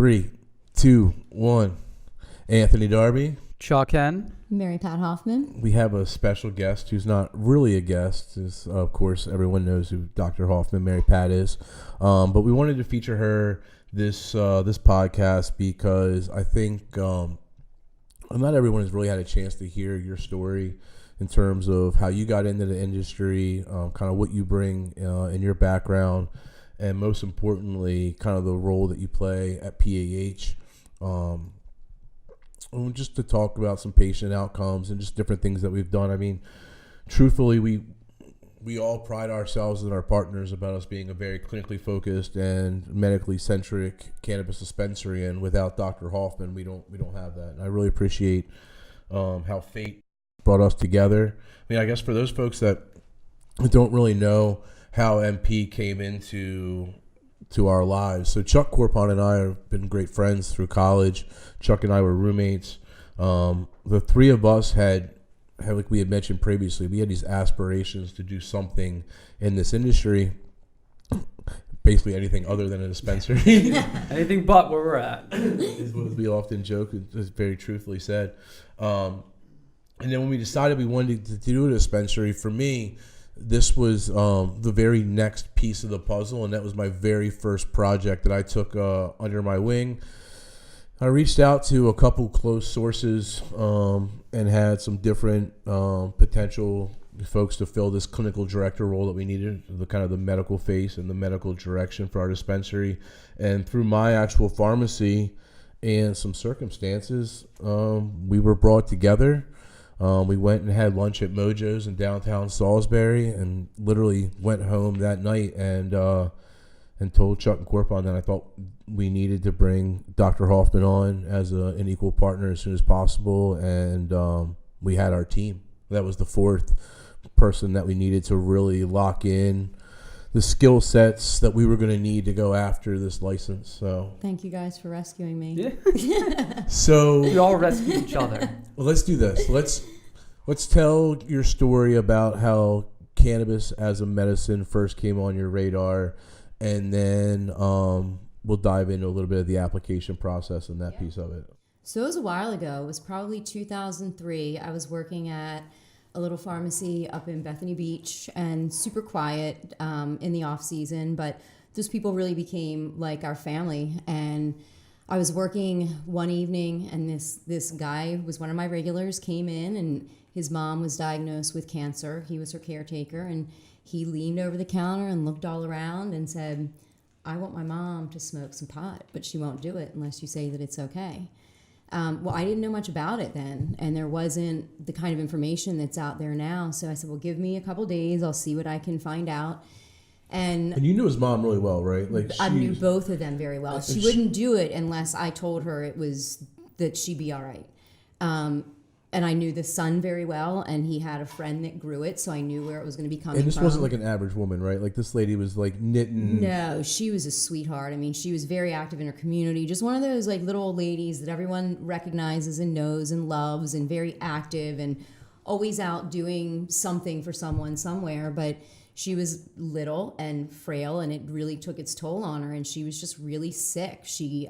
3, 2, 1. Anthony Darby. Chuck Hen. Mary Pat Hoffman. We have a special guest who's not really a guest. Of course, everyone knows who Dr. Hoffman, Mary Pat is. But we wanted to feature her this podcast because I think not everyone has really had a chance to hear your story in terms of how you got into the industry, kind of what you bring in your background, and most importantly, kind of the role that you play at PAH. Just to talk about some patient outcomes and just different things that we've done. I mean, truthfully, we all pride ourselves and our partners about us being a very clinically focused and medically centric cannabis dispensary, and without Dr. Hoffman, we don't have that. And I really appreciate how fate brought us together. I mean, I guess for those folks that don't really know how MP came into our lives. So Chuck Corpon and I have been great friends through college. Chuck and I were roommates. The three of us had, like we had mentioned previously, we had these aspirations to do something in this industry, basically anything other than a dispensary. Anything but where we're at. Is what we often joke, is very truthfully said. And then when we decided we wanted to do a dispensary, for me, this was the very next piece of the puzzle, and that was my very first project that I took under my wing. I reached out to a couple close sources and had some different potential folks to fill this clinical director role that we needed, the kind of the medical face and the medical direction for our dispensary. And through my actual pharmacy and some circumstances, we were brought together. We went and had lunch at Mojo's in downtown Salisbury, and literally went home that night and told Chuck and Corpon that I thought we needed to bring Dr. Hoffman on as an equal partner as soon as possible, and we had our team. That was the fourth person that we needed to really lock in the skill sets that we were going to need to go after this license. So thank you guys for rescuing me. Yeah. So we all rescue each other. Well, let's do this. Let's tell your story about how cannabis as a medicine first came on your radar, and then we'll dive into a little bit of the application process and that piece of it. So it was a while ago. It was probably 2003. I was working at a little pharmacy up in Bethany Beach, and super quiet in the off season, but those people really became like our family. And I was working one evening, and this guy was one of my regulars, came in, and his mom was diagnosed with cancer. He was her caretaker, and he leaned over the counter and looked all around and said, "I want my mom to smoke some pot, but she won't do it unless you say that it's okay." Well, I didn't know much about it then, and there wasn't the kind of information that's out there now. So I said, well, give me a couple days. I'll see what I can find out. And you knew his mom really well, right? Like I knew both of them very well. She wouldn't do it unless I told her it was that she'd be all right. And I knew the son very well, and he had a friend that grew it, so I knew where it was going to be coming from. And this wasn't like an average woman, right? Like this lady was like knitting. No, she was a sweetheart. I mean, she was very active in her community. Just one of those like little old ladies that everyone recognizes and knows and loves, and very active and always out doing something for someone somewhere. But she was little and frail, and it really took its toll on her, and she was just really sick. She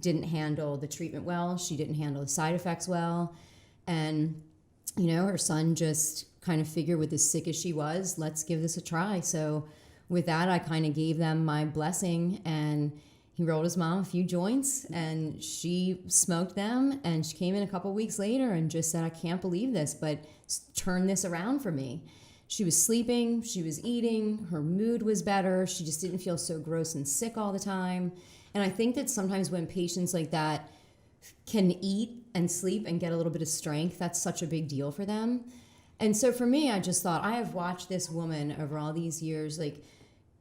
didn't handle the treatment well. She didn't handle the side effects well. And, you know, her son just kind of figured, with as sick as she was, let's give this a try. So with that, I kind of gave them my blessing, and he rolled his mom a few joints, and she smoked them, and she came in a couple weeks later and just said, I can't believe this, but turn this around for me. She was sleeping, she was eating, her mood was better, she just didn't feel so gross and sick all the time. And I think that sometimes when patients like that can eat and sleep and get a little bit of strength, that's such a big deal for them. And so for me, I just thought, I have watched this woman over all these years, like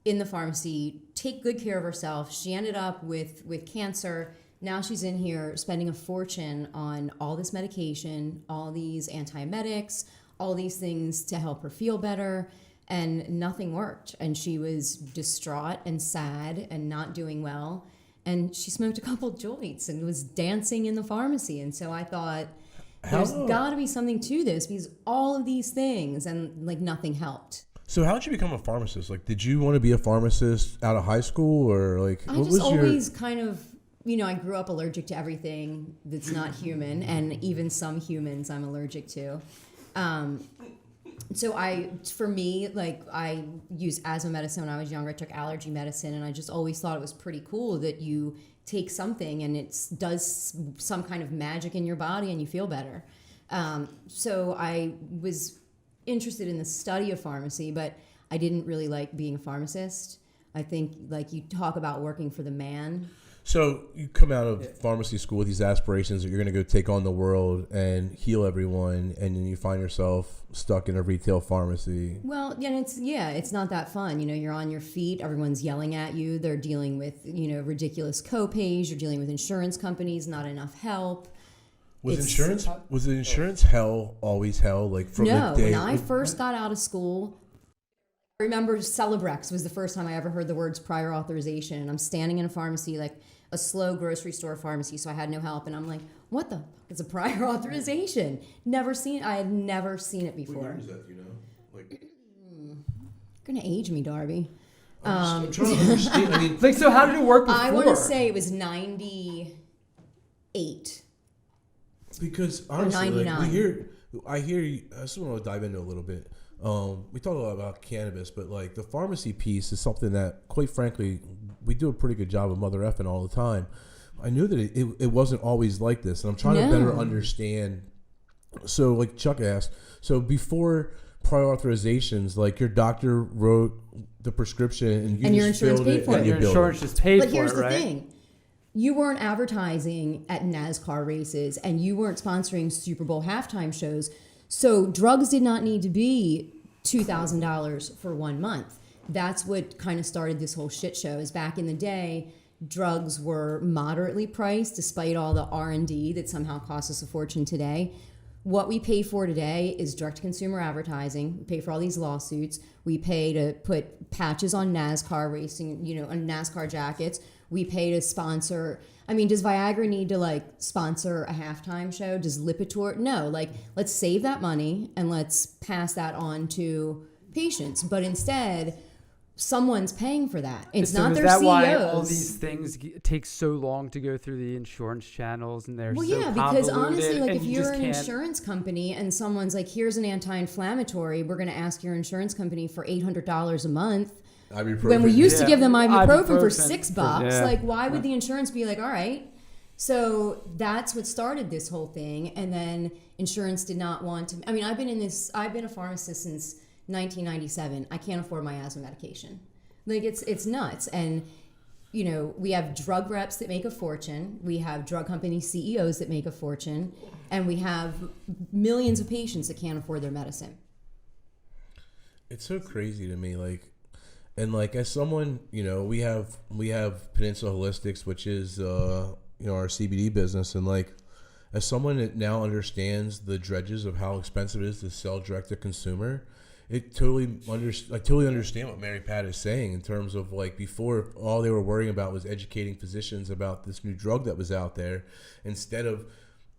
in the pharmacy, take good care of herself. She ended up with cancer. Now she's in here spending a fortune on all this medication, all these antiemetics, all these things to help her feel better, and nothing worked. And she was distraught and sad and not doing well. And she smoked a couple joints and was dancing in the pharmacy. And so I thought, there's got to be something to this, because all of these things, and like nothing helped. So how did you become a pharmacist? Like, did you want to be a pharmacist out of high school, or like I just always kind of I grew up allergic to everything that's not human, and even some humans I'm allergic to. So for me, like, I used asthma medicine when I was younger. I took allergy medicine, and I just always thought it was pretty cool that you take something and it does some kind of magic in your body and you feel better. So I was interested in the study of pharmacy, but I didn't really like being a pharmacist. I think, like, you talk about working for the man. So you come out of pharmacy school with these aspirations that you're going to go take on the world and heal everyone, and then you find yourself stuck in a retail pharmacy. Well, it's not that fun. You're on your feet. Everyone's yelling at you. They're dealing with, ridiculous copays. You're dealing with insurance companies, not enough help. Was the insurance hell always hell? Like, from the day? When I first got out of school, I remember Celebrex was the first time I ever heard the words prior authorization. And I'm standing in a pharmacy, like a slow grocery store pharmacy, so I had no help. And I'm like, what the fuck is a prior authorization? I had never seen it before. What year is that, Like, you're going to age me, Darby. I'm trying to understand. I mean, Like, so how did it work before? I want to say it was 98. Because honestly, 99. I hear you. I just want to dive into a little bit. We talk a lot about cannabis, but like the pharmacy piece is something that, quite frankly, we do a pretty good job of mother effing all the time. I knew that it wasn't always like this, and I'm trying to better understand. So, like Chuck asked, so before prior authorizations, like, your doctor wrote the prescription and you your just insurance filled paid it for it. and you Your billed insurance it. just paid But for here's it, the right? thing. You weren't advertising at NASCAR races, and you weren't sponsoring Super Bowl halftime shows. So drugs did not need to be $2,000 for 1 month. That's what kind of started this whole shit show. Is back in the day, drugs were moderately priced despite all the R&D that somehow costs us a fortune today. What we pay for today is direct-to-consumer advertising. We pay for all these lawsuits. We pay to put patches on NASCAR racing, on NASCAR jackets. We pay to sponsor. I mean, does Viagra need to, like, sponsor a halftime show? Does Lipitor? No. Like, let's save that money and let's pass that on to patients. But instead, someone's paying for that. It's So not is their that CEOs. why all these things take so long to go through the insurance channels, and they're Well, so yeah, because convoluted, honestly, like, and if you you're just an can't- insurance company and someone's like, here's an anti-inflammatory, we're going to ask your insurance company for $800 a month. Ibuprofen. When we used to give them ibuprofen for Ibuprofen $6, like, why would the insurance be like, all right? So that's what started this whole thing. And then insurance did not want to. I mean, I've been a pharmacist since 1997. I can't afford my asthma medication. Like, it's nuts. And, we have drug reps that make a fortune. We have drug company CEOs that make a fortune. And we have millions of patients that can't afford their medicine. It's so crazy to me, like, and like, as someone, we have Peninsula Holistics, which is our CBD business, and like, as someone that now understands the dredges of how expensive it is to sell direct to consumer, I totally understand what Mary Pat is saying in terms of, like, before, all they were worrying about was educating physicians about this new drug that was out there, instead of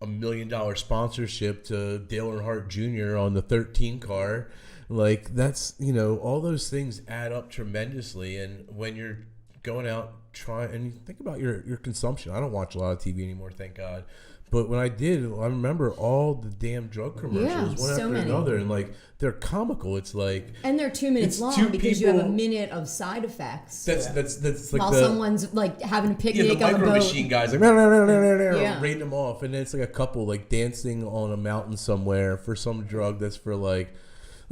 $1 million sponsorship to Dale Earnhardt Jr. on the 13 car. Like, that's, all those things add up tremendously. And when you're going out and you think about your consumption, I don't watch a lot of TV anymore, thank God. But when I did, I remember all the damn drug commercials, one after another, and like, they're comical. It's like, and they're 2 minutes long because you have a minute of side effects. That's like while someone's like having a picnic the on a micro boat. machine guys like rating them off, and then it's like a couple like dancing on a mountain somewhere for some drug that's for like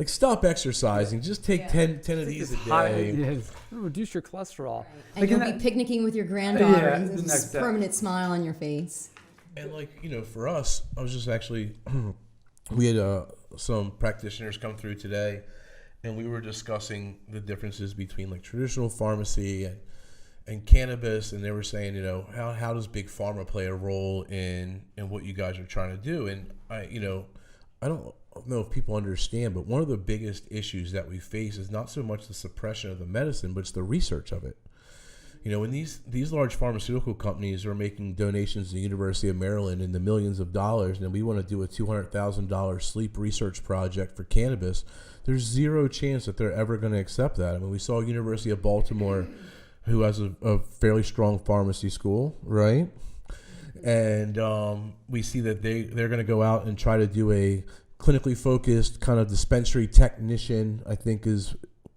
stop exercising, just take 10 of these a day. Reduce your cholesterol. And you'll be picnicking with your granddaughter and the this next day. permanent smile on your face. And like, for us, I was just actually, we had some practitioners come through today, and we were discussing the differences between like traditional pharmacy and cannabis, and they were saying, how does big pharma play a role in what you guys are trying to do? And I don't know if people understand, but one of the biggest issues that we face is not so much the suppression of the medicine, but it's the research of it. When these large pharmaceutical companies are making donations to the University of Maryland in the millions of dollars, and we want to do a $200,000 sleep research project for cannabis, there's zero chance that they're ever going to accept that. I mean, we saw University of Baltimore who has a fairly strong pharmacy school, right? And we see that they're going to go out and try to do a clinically focused kind of dispensary technician, I think I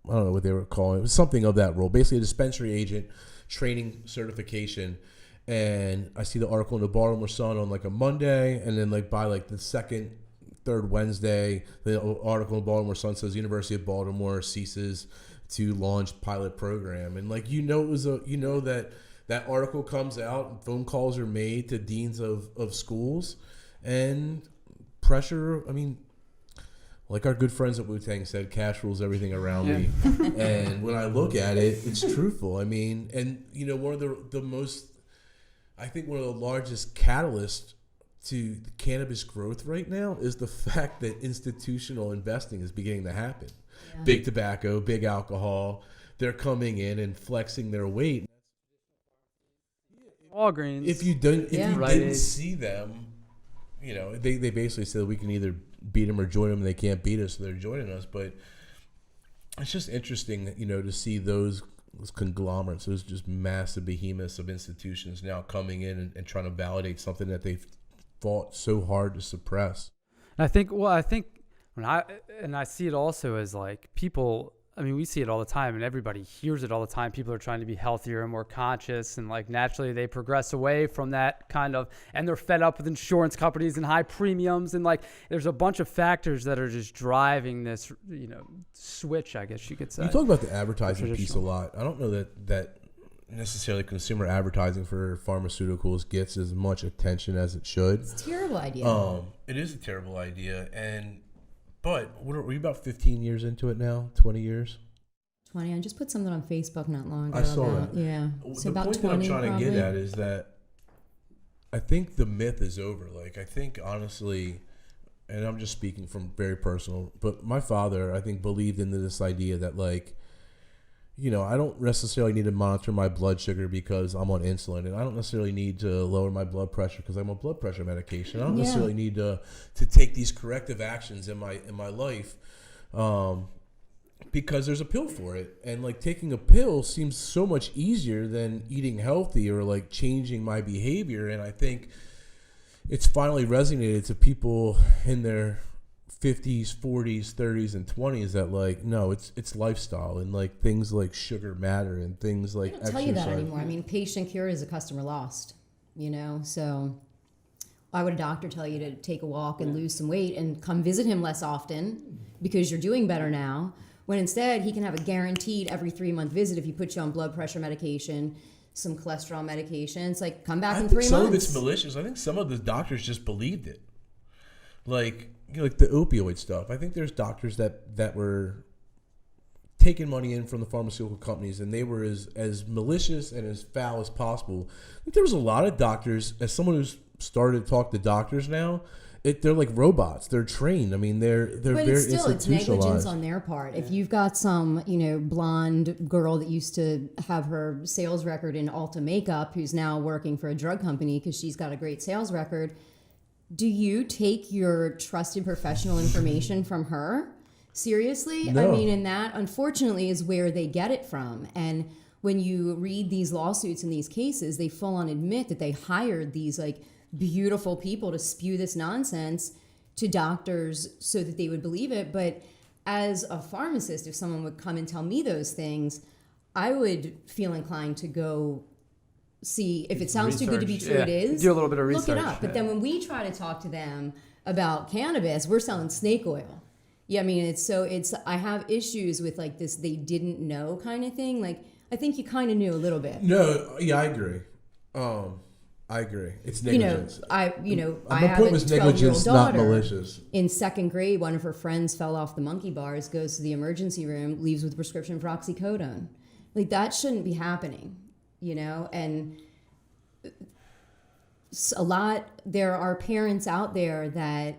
don't know what they were calling it. It was something of that role, basically a dispensary agent training certification. And I see the article in the Baltimore Sun on like a Monday, and then like by like the second, third Wednesday, the article in the Baltimore Sun says University of Baltimore ceases to launch pilot program. And like, that article comes out and phone calls are made to deans of schools and pressure. I mean, like our good friends at Wu-Tang said, cash rules everything around me. And when I look at it, it's truthful. I mean, and one of the most, I think one of the largest catalysts to the cannabis growth right now is the fact that institutional investing is beginning to happen. Yeah. Big tobacco, big alcohol, they're coming in and flexing their weight. Walgreens. If you didn't see them, they basically said we can either beat them or join them, and they can't beat us, so they're joining us. But it's just interesting, to see those conglomerates, those just massive behemoths of institutions now coming in and trying to validate something that they've fought so hard to suppress. And I think when I see it also as like people, I mean, we see it all the time and everybody hears it all the time. People are trying to be healthier and more conscious, and like naturally they progress away from that kind of, and they're fed up with insurance companies and high premiums. And like, there's a bunch of factors that are just driving this, switch, I guess you could say. You talk about the advertising piece a lot. I don't know that necessarily consumer advertising for pharmaceuticals gets as much attention as it should. It's a terrible idea. It is a terrible idea. But were you about 15 years into it now? 20 years? 20. I just put something on Facebook not long ago. I saw that. Yeah. So the about point 20, that I'm trying probably to get at is that I think the myth is over. Like, I think honestly, and I'm just speaking from very personal, but my father, I think, believed in this idea that like, I don't necessarily need to monitor my blood sugar because I'm on insulin, and I don't necessarily need to lower my blood pressure because I'm on blood pressure medication. I don't necessarily need to take these corrective actions in my life because there's a pill for it. And like taking a pill seems so much easier than eating healthy or like changing my behavior. And I think it's finally resonated to people in their 50s, 40s, 30s, and 20s that like, no, it's lifestyle, and like things like sugar matter and things like exercise. I don't tell you that anymore. I mean, patient cure is a customer lost, so why would a doctor tell you to take a walk and lose some weight and come visit him less often because you're doing better now, when instead he can have a guaranteed every 3-month visit if you put you on blood pressure medication, some cholesterol medication. It's like, come back in 3 months. Some of it's malicious. I think some of the doctors just believed it. Like the opioid stuff. I think there's doctors that were taking money in from the pharmaceutical companies, and they were as malicious and as foul as possible. I think there was a lot of doctors, as someone who's started to talk to doctors now, they're like robots. They're trained. I mean, they're but very institutionalized. It's negligence on their part. If you've got some, blonde girl that used to have her sales record in Ulta makeup, who's now working for a drug company because she's got a great sales record, do you take your trusted professional information from her? Seriously? No. I mean, and that, unfortunately, is where they get it from. And when you read these lawsuits in these cases, they full on admit that they hired these, like, beautiful people to spew this nonsense to doctors so that they would believe it. But as a pharmacist, if someone would come and tell me those things, I would feel inclined to go see if it sounds too good to be true. It is. Do a little bit of research. Look it up. But then when we try to talk to them about cannabis, we're selling snake oil. Yeah, I mean, I have issues with like this they didn't know kind of thing. Like, I think you kind of knew a little bit. No, yeah, I agree. I agree. It's negligence. I my have point a was 12-year-old negligence, not daughter. malicious. In second grade, one of her friends fell off the monkey bars, goes to the emergency room, leaves with a prescription for oxycodone. Like, that shouldn't be happening, and there are parents out there that,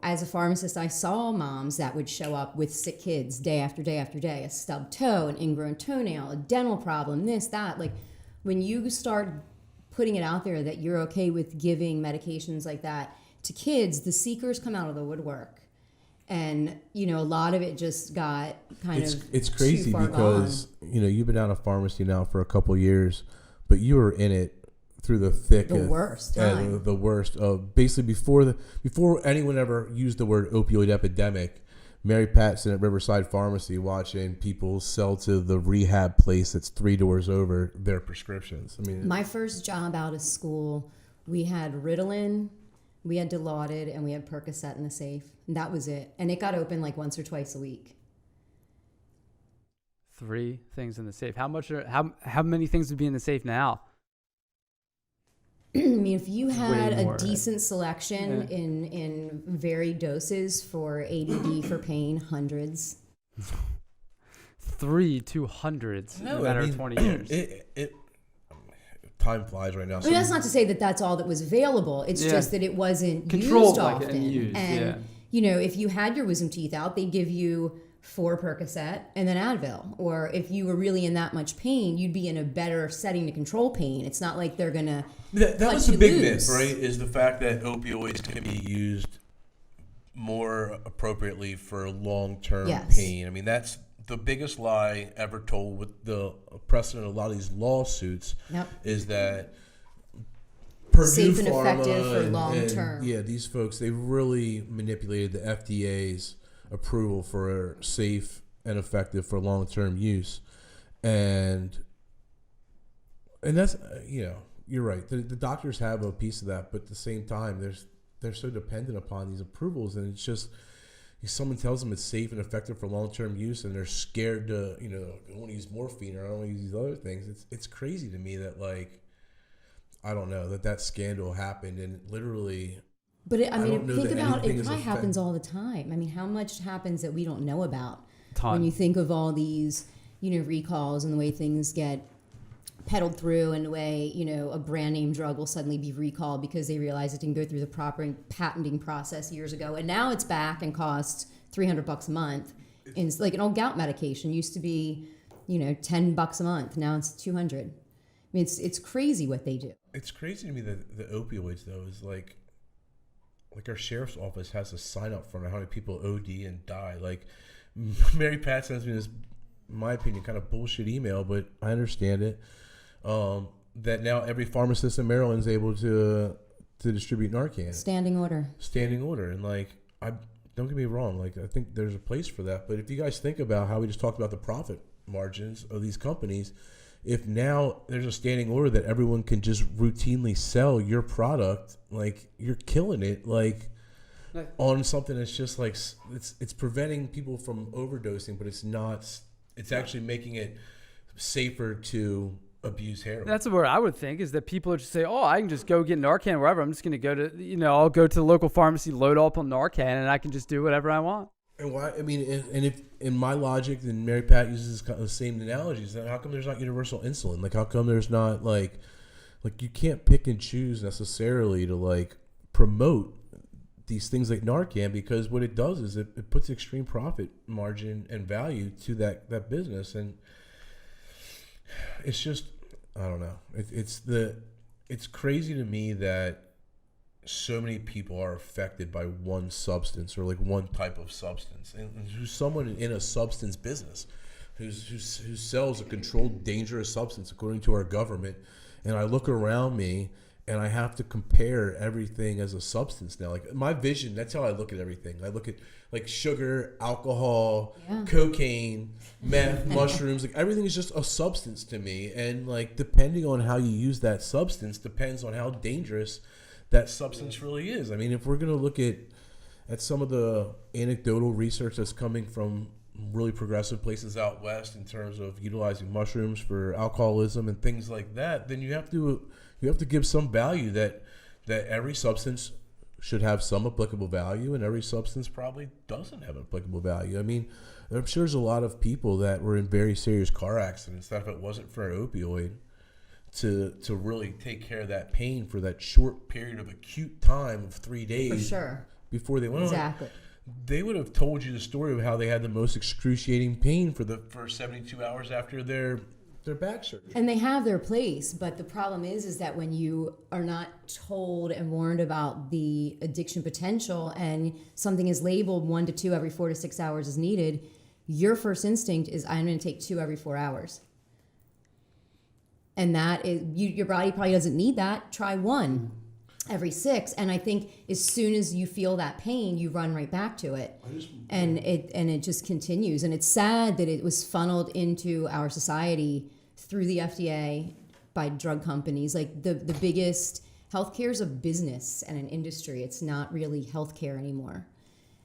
as a pharmacist, I saw moms that would show up with sick kids day after day after day, a stubbed toe, an ingrown toenail, a dental problem, this, that. Like, when you start putting it out there that you're okay with giving medications like that to kids, the seekers come out of the woodwork. And, you know, a lot of it just got it's crazy too far because, gone. you know, you've been out of pharmacy now for a couple of years, but you were in it through the thick The of worst time. the worst of basically before anyone ever used the word opioid epidemic. Mary Pat's at Riverside Pharmacy watching people sell to the rehab place that's 3 doors over their prescriptions. I mean, My first job out of school, we had Ritalin, we had Dilaudid, and we had Percocet in the safe. And that was it. And it got open like once or twice a week. 3 things in the safe. How many things would be in the safe now? I mean, if you had Way more, a decent selection in varied doses for ADD for pain, hundreds. 3 to hundreds in a matter of 20 years. Time flies right now. I mean, that's not to say that that's all that was available. It's just that it wasn't Controlled used like often. and used, and you know, if you had your wisdom teeth out, they'd give you 4 Percocet and then Advil. Or if you were really in that much pain, you'd be in a better setting to control pain. It's not like they're gonna. That was the big myth, right? Is the fact that opioids can be used more appropriately for long-term pain. I mean, that's the biggest lie ever told with the precedent of a lot of these lawsuits. Yep. Is that Purdue Safe and Pharma effective for long term. Yeah, these folks, they really manipulated the FDA's approval for safe and effective for long-term use. And that's, you know, you're right. The doctors have a piece of that, but at the same time, they're so dependent upon these approvals, and it's just, if someone tells them it's safe and effective for long-term use, and they're scared to, you know, I don't want to use morphine or I don't want to use these other things. It's crazy to me that, like, I don't know, that scandal happened, and literally. But think about it. It probably happens all the time. I mean, how much happens that we don't know about? Ton. When you think of all these, you know, recalls and the way things get peddled through, and the way, you know, a brand name drug will suddenly be recalled because they realize it didn't go through the proper patenting process years ago, and now it's back and costs $300 a month. And it's like an old gout medication used to be, you know, $10 a month. Now it's $200. I mean, it's crazy what they do. It's crazy to me that the opioids, though, is like our sheriff's office has a sign up for how many people OD and die. Like, Mary Pat sends me this, in my opinion, kind of bullshit email, but I understand it. That now every pharmacist in Maryland is able to distribute Narcan. Standing order. And like, don't get me wrong, like, I think there's a place for that. But if you guys think about how we just talked about the profit margins of these companies, if now there's a standing order that everyone can just routinely sell your product, like, you're killing it, like, on something that's just like, it's preventing people from overdosing, but it's not. It's actually making it safer to abuse heroin. That's what I would think, is that people would just say, oh, I can just go get Narcan wherever. I'm just going to go to, you know, I'll go to the local pharmacy, load up on Narcan, and I can just do whatever I want. And why? I mean, and if in my logic, then Mary Pat uses the same analogies, then how come there's not universal insulin? Like, how come there's not like you can't pick and choose necessarily to like promote these things like Narcan, because what it does is it puts extreme profit margin and value to that business, and it's just, I don't know. It's crazy to me that so many people are affected by one substance or like one type of substance, and who's someone in a substance business who sells a controlled dangerous substance according to our government, and I look around me and I have to compare everything as a substance now. Like, my vision, that's how I look at everything. I look at like sugar, alcohol, cocaine, meth, mushrooms. Like, everything is just a substance to me. And like, depending on how you use that substance depends on how dangerous that substance really is. I mean, if we're going to look at some of the anecdotal research that's coming from really progressive places out west in terms of utilizing mushrooms for alcoholism and things like that, then you have to give some value that every substance should have some applicable value, and every substance probably doesn't have an applicable value. I mean, I'm sure there's a lot of people that were in very serious car accidents that if it wasn't for an opioid to really take care of that pain for that short period of acute time of 3 days For sure. before they went Exactly. on, they would have told you the story of how they had the most excruciating pain for the first 72 hours after their They're back surgery. And they have their place, but the problem is that when you are not told and warned about the addiction potential and something is labeled 1 to 2 every 4 to 6 hours is needed, your first instinct is I'm going to take 2 every 4 hours. And that is, your body probably doesn't need that. Try 1 every 6. And I think as soon as you feel that pain, you run right back to it. And it just continues. And it's sad that it was funneled into our society through the FDA by drug companies. Like the biggest healthcare is a business and an industry. It's not really healthcare anymore.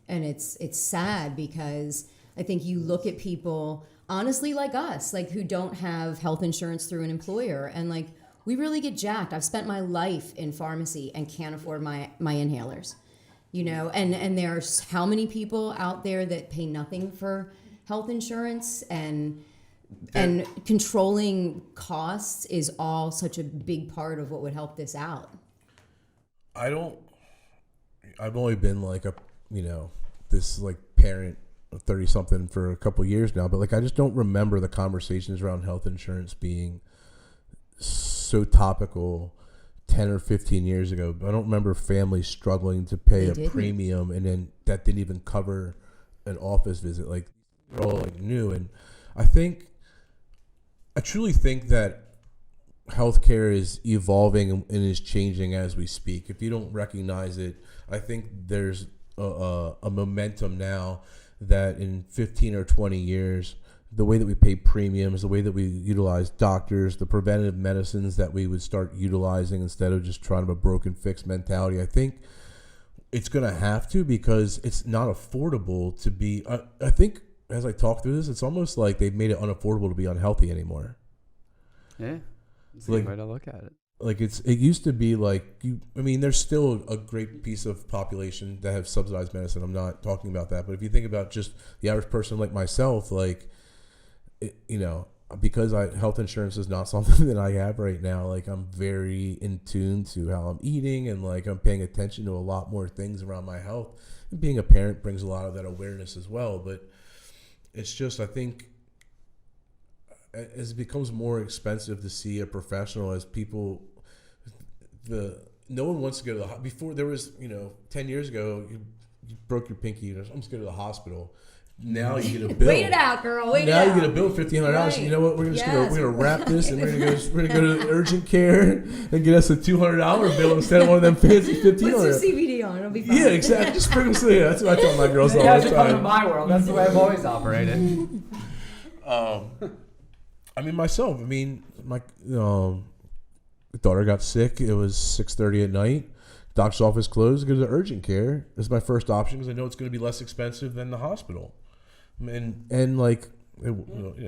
And it's sad because I think you look at people honestly like us, like who don't have health insurance through an employer, and like we really get jacked. I've spent my life in pharmacy and can't afford my inhalers, you know, and there's how many people out there that pay nothing for health insurance, and controlling costs is all such a big part of what would help this out. I've only been like this like parent of 30 something for a couple of years now, but like I just don't remember the conversations around health insurance being so topical 10 or 15 years ago. I don't remember families struggling to pay a premium, and then that didn't even cover an office visit. Like they're all like new. And I truly think that healthcare is evolving and is changing as we speak. If you don't recognize it, I think there's a momentum now that in 15 or 20 years, the way that we pay premiums, the way that we utilize doctors, the preventative medicines that we would start utilizing instead of just trying to have a broken fix mentality, I think it's going to have to, because it's not affordable to be, I think as I talk through this, it's almost like they've made it unaffordable to be unhealthy anymore. Yeah. It's a good way to look at it. Like it used to be like there's still a great piece of population that have subsidized medicine. I'm not talking about that, but if you think about just the average person like myself, like, because health insurance is not something that I have right now, like I'm very in tune to how I'm eating, and like I'm paying attention to a lot more things around my health. And being a parent brings a lot of that awareness as well. But it's just, I think, as it becomes more expensive to see a professional, as people, no one wants to go to the before there was 10 years ago you broke your pinky, I'm just going to the hospital. Now you get a bill. Wait it out, girl. Wait it out. Now you get a out. bill $1,500. Right. You know what? We're gonna wrap this, and we're gonna go to urgent care and get us a $200 bill instead of one of them fancy $1,500. Put some CBD on. It'll be fine. Yeah, exactly. Just sprinkle some. Yeah, that's what I tell my girls all the time. You come to my world. That's the way I've always operated. Myself. My daughter got sick. It was 6:30 at night. Doctor's office closed. Go to urgent care. This is my first option because I know it's going to be less expensive than the hospital. And like,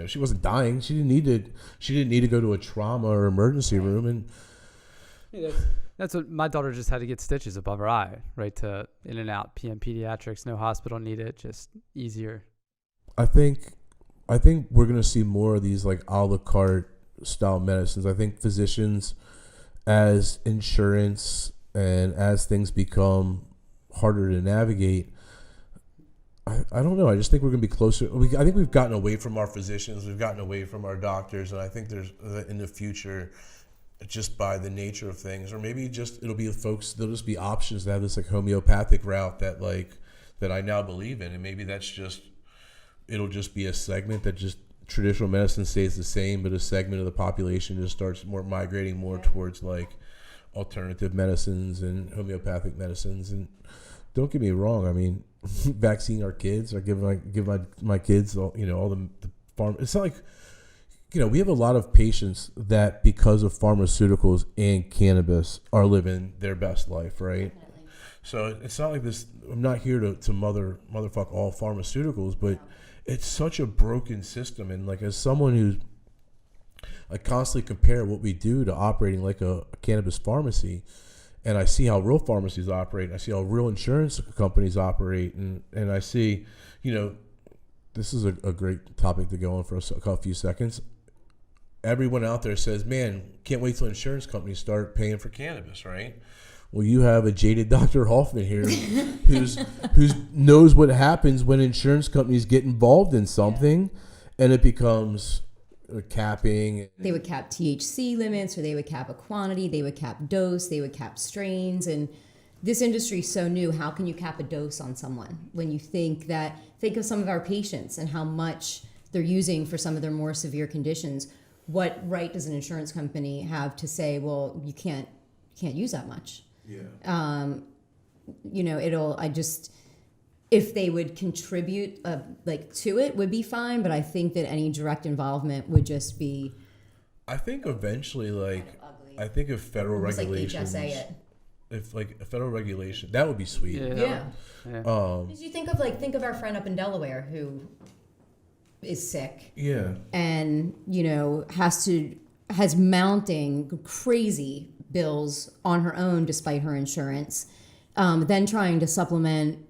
she wasn't dying. She didn't need to go to a trauma or emergency room. And that's what my daughter just had to get stitches above her eye, right to in and out. PM pediatrics, no hospital needed, just easier. I think we're gonna see more of these like a la carte style medicines. I think physicians, as insurance and as things become harder to navigate, I don't know. I just think we're going to be closer. I think we've gotten away from our physicians. We've gotten away from our doctors. And I think there's, in the future, just by the nature of things, or maybe just there'll just be options that have this like homeopathic route that I now believe in. And maybe it'll just be a segment that just traditional medicine stays the same, but a segment of the population just starts migrating more towards like alternative medicines and homeopathic medicines. And don't get me wrong. Vaccine our kids. I give my kids all the farm. It's not like, we have a lot of patients that because of pharmaceuticals and cannabis are living their best life, right? Definitely. So it's not like this. I'm not here to motherfuck all pharmaceuticals, but it's such a broken system. And like, as someone who's, I constantly compare what we do to operating like a cannabis pharmacy. And I see how real pharmacies operate. And I see how real insurance companies operate. And I see, this is a great topic to go on for a few seconds. Everyone out there says, man, can't wait till insurance companies start paying for cannabis, right? Well, you have a jaded Dr. Hoffman here who's knows what happens when insurance companies get involved in something, and it becomes capping. They would cap THC limits, or they would cap a quantity, they would cap dose, they would cap strains. And this industry is so new. How can you cap a dose on someone when you think of some of our patients and how much they're using for some of their more severe conditions? What right does an insurance company have to say, well, you can't use that much? Yeah. If they would contribute to it would be fine, but I think that any direct involvement would just be. I think eventually, kind of ugly. I think if federal regulations, like HSA it. If like a federal regulation, that would be sweet. Yeah. Because you think of our friend up in Delaware who is sick. Yeah. And has mounting crazy bills on her own despite her insurance. Then trying to supplement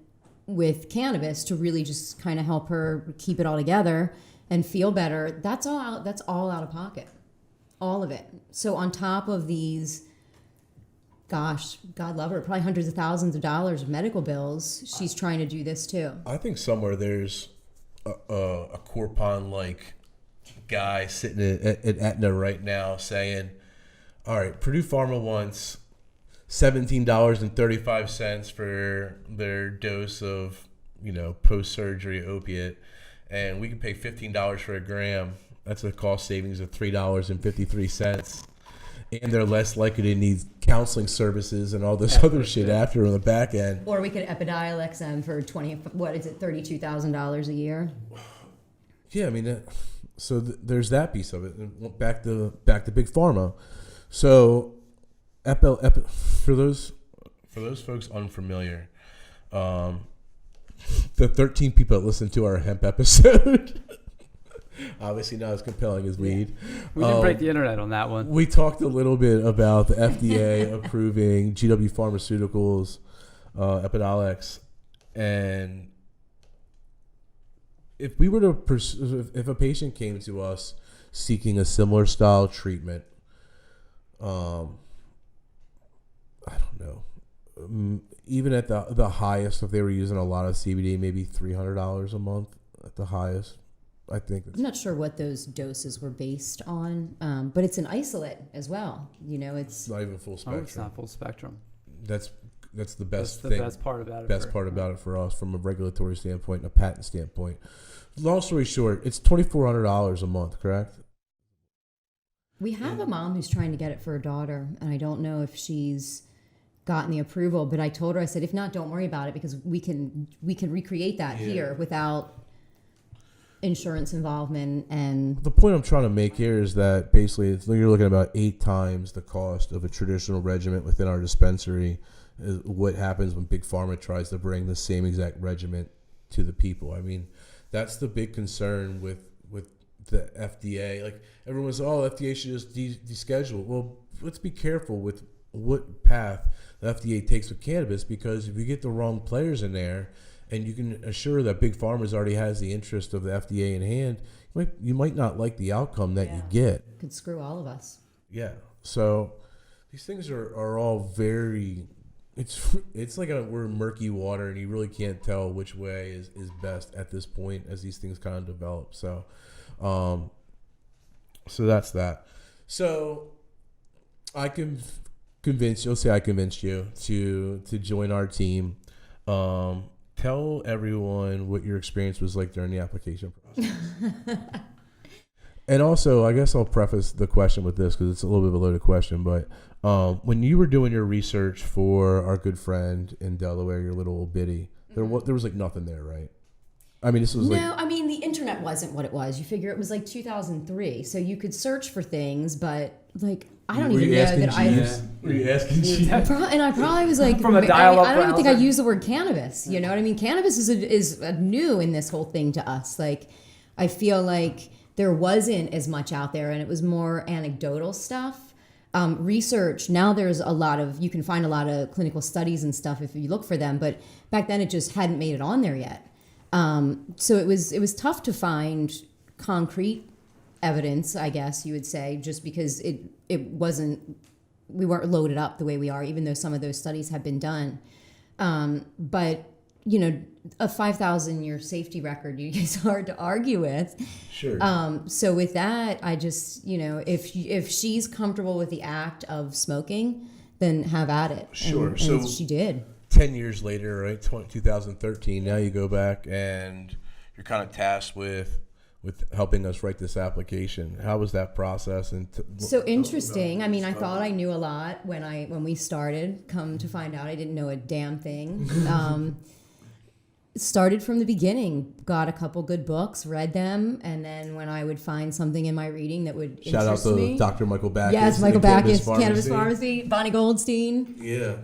with cannabis to really just kind of help her keep it all together and feel better. That's all out of pocket, all of it. So on top of these, gosh, God love her, probably hundreds of thousands of dollars of medical bills, she's trying to do this too. I think somewhere there's a Corpon like guy sitting at Aetna right now saying, all right, Purdue Pharma wants $17.35 for their dose of, post-surgery opiate, and we can pay $15 for a gram. That's a cost savings of $3.53. And they're less likely to need counseling services and all this other shit after on the back end. Or we could Epidiolex XM for $32,000 a year. Yeah, I mean, there's that piece of it. And back to Big Pharma. So, for those folks unfamiliar, the 13 people that listened to our hemp episode, obviously not as compelling as weed. We didn't break the internet on that one. We talked a little bit about the FDA approving GW Pharmaceuticals, Epidiolex, and if we were to if a patient came to us seeking a similar style treatment, I don't know, even at the highest, if they were using a lot of CBD, maybe $300 a month at the highest. I think I'm not sure what those doses were based on, but it's an isolate as well. It's not even full spectrum. Oh, it's not full spectrum. That's the best thing. Best part about it for us from a regulatory standpoint and a patent standpoint. Long story short, it's $2,400 a month, correct? We have a mom who's trying to get it for her daughter, and I don't know if she's gotten the approval, but I told her, I said, if not, don't worry about it, because we can recreate that here without insurance involvement. And the point I'm trying to make here is that basically you're looking at about 8 times the cost of a traditional regimen within our dispensary is what happens when Big Pharma tries to bring the same exact regimen to the people. I mean, that's the big concern with the FDA. Like, everyone's, FDA should just deschedule. Well, let's be careful with what path the FDA takes with cannabis, because if you get the wrong players in there, and you can assure that Big Pharma already has the interest of the FDA in hand, you might not like the outcome that you get. Could screw all of us. Yeah. So these things are all very. It's like we're in murky water, and you really can't tell which way is best at this point as these things kind of develop. So, so that's that. So I can convince you. I convinced you to join our team. Tell everyone what your experience was like during the application process. And also, I guess I'll preface the question with this because it's a little bit of a loaded question. But when you were doing your research for our good friend in Delaware, your little old biddy, there was like nothing there, right? I mean, this was the internet wasn't what it was. You figure it was like 2003, so you could search for things, but like I don't even know that Were you asking Jeeves? And I probably was like, from a dial-up I don't even think I browser. used the word cannabis. You know what I mean? Cannabis is new in this whole thing to us. Like, I feel like there wasn't as much out there, and it was more anecdotal stuff. Research, now there's you can find a lot of clinical studies and stuff if you look for them, but back then it just hadn't made it on there yet. So it was tough to find concrete evidence, I guess you would say, just because we weren't loaded up the way we are, even though some of those studies have been done. But a 5,000-year safety record is hard to argue with. Sure. So with that, I just, if she's comfortable with the act of smoking, then have at it. Sure. And so she did. 10 years later, right, 2013, now you go back and you're kind of tasked with helping us write this application. How was that process? And so interesting. I mean, I thought I knew a lot when we started. Come to find out, I didn't know a damn thing. Started from the beginning, got a couple good books, read them, and then when I would find something in my reading that would shout out interest to me, Dr. Michael Backus. Yes, Michael Backus, Cannabis Cannabis Pharmacy, Bonnie Goldstein. Yeah.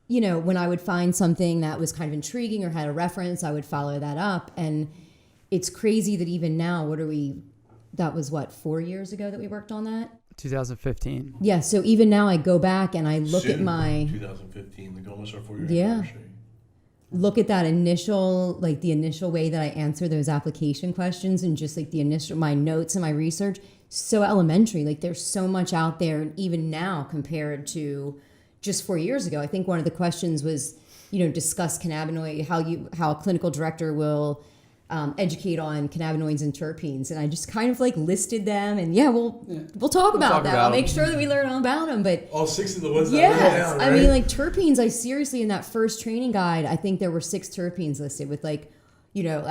When I would find something that was kind of intriguing or had a reference, I would follow that up. And it's crazy that even now, that was 4 years ago that we worked on that? 2015. Yeah, so even now I go back and I look at 2015, like almost our 4-year anniversary. Look at that initial way that I answer those application questions and just like my notes and my research, so elementary. Like there's so much out there, even now compared to just 4 years ago. I think one of the questions was, discuss cannabinoid, how a clinical director will educate on cannabinoids and terpenes, and I just kind of listed them, and we'll talk about that. I'll make sure that we learn all about them. But all 6 of the ones. Yes, that down, right? I mean terpenes. I seriously, in that first training guide, I think there were 6 terpenes listed with I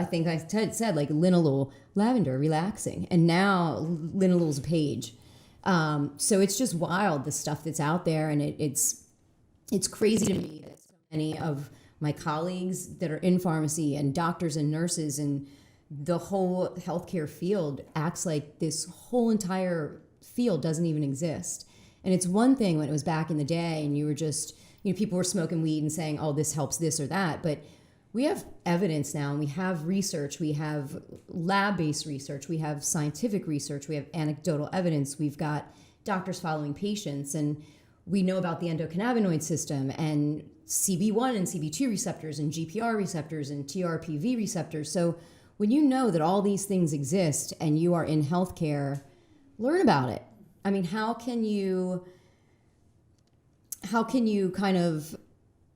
think I said linalool, lavender, relaxing, and now linalool's a page. So it's just wild, the stuff that's out there, and it's crazy to me that so many of my colleagues that are in pharmacy and doctors and nurses and the whole healthcare field acts like this whole entire field doesn't even exist. And it's one thing when it was back in the day and you were just, people were smoking weed and saying, oh, this helps this or that. But we have evidence now, and we have research, we have lab-based research, we have scientific research, we have anecdotal evidence, we've got doctors following patients, and we know about the endocannabinoid system and CB1 and CB2 receptors and GPR receptors and TRPV receptors. So when you know that all these things exist and you are in healthcare, learn about it. I mean, how can you kind of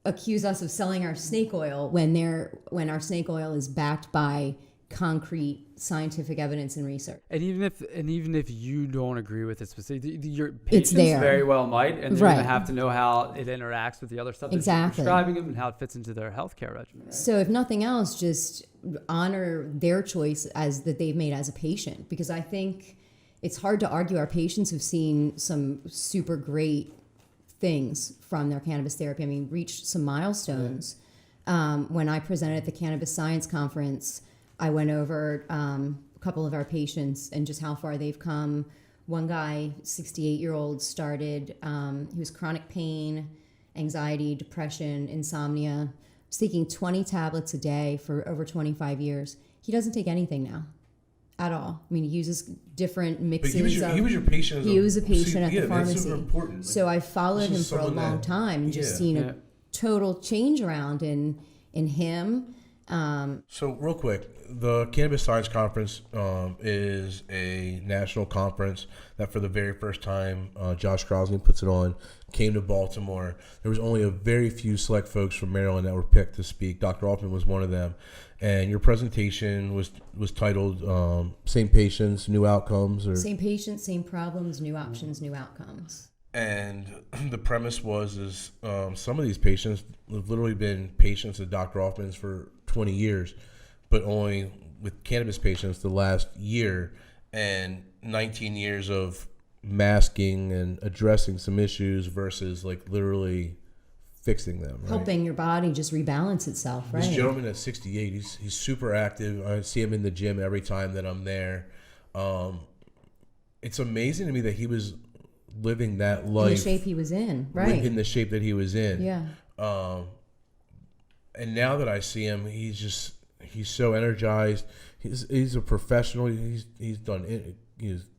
accuse us of selling our snake oil when our snake oil is backed by concrete scientific evidence and research? And even if you don't agree with it specifically, your patients there. very well might, and they're Right. going to have to know how it interacts with the other stuff that you're prescribing them and how it fits into their healthcare regimen. Right? So if nothing else, just honor their choice that they've made as a patient, because I think it's hard to argue. Our patients have seen some super great things from their cannabis therapy. I mean, reached some milestones. When I presented at the Cannabis Science Conference, I went over a couple of our patients and just how far they've come. One guy, 68-year-old, started, he was chronic pain, anxiety, depression, insomnia, was taking 20 tablets a day for over 25 years. He doesn't take anything now at all. I mean, he uses different mixes. But he was your patient. He was a patient at the pharmacy. That's super important. So I followed him for a long time and just seen a total change around in him. So real quick, the Cannabis Science Conference is a national conference that for the very first time, Josh Crosney puts it on, came to Baltimore. There was only a very few select folks from Maryland that were picked to speak. Dr. Hoffman was one of them. And your presentation was titled Same Patients, New Outcomes? Or Same Patients, Same Problems, New Options, New Outcomes. And the premise was some of these patients have literally been patients of Dr. Hoffman's for 20 years, but only with cannabis patients the last year, and 19 years of masking and addressing some issues versus literally fixing them. Right? Helping your body just rebalance itself, right? This gentleman at 68, he's super active. I see him in the gym every time that I'm there. It's amazing to me that he was living that life in the shape he was in, right? In the shape that he was in. Yeah. And now that I see him, he's so energized. He's a professional. He's done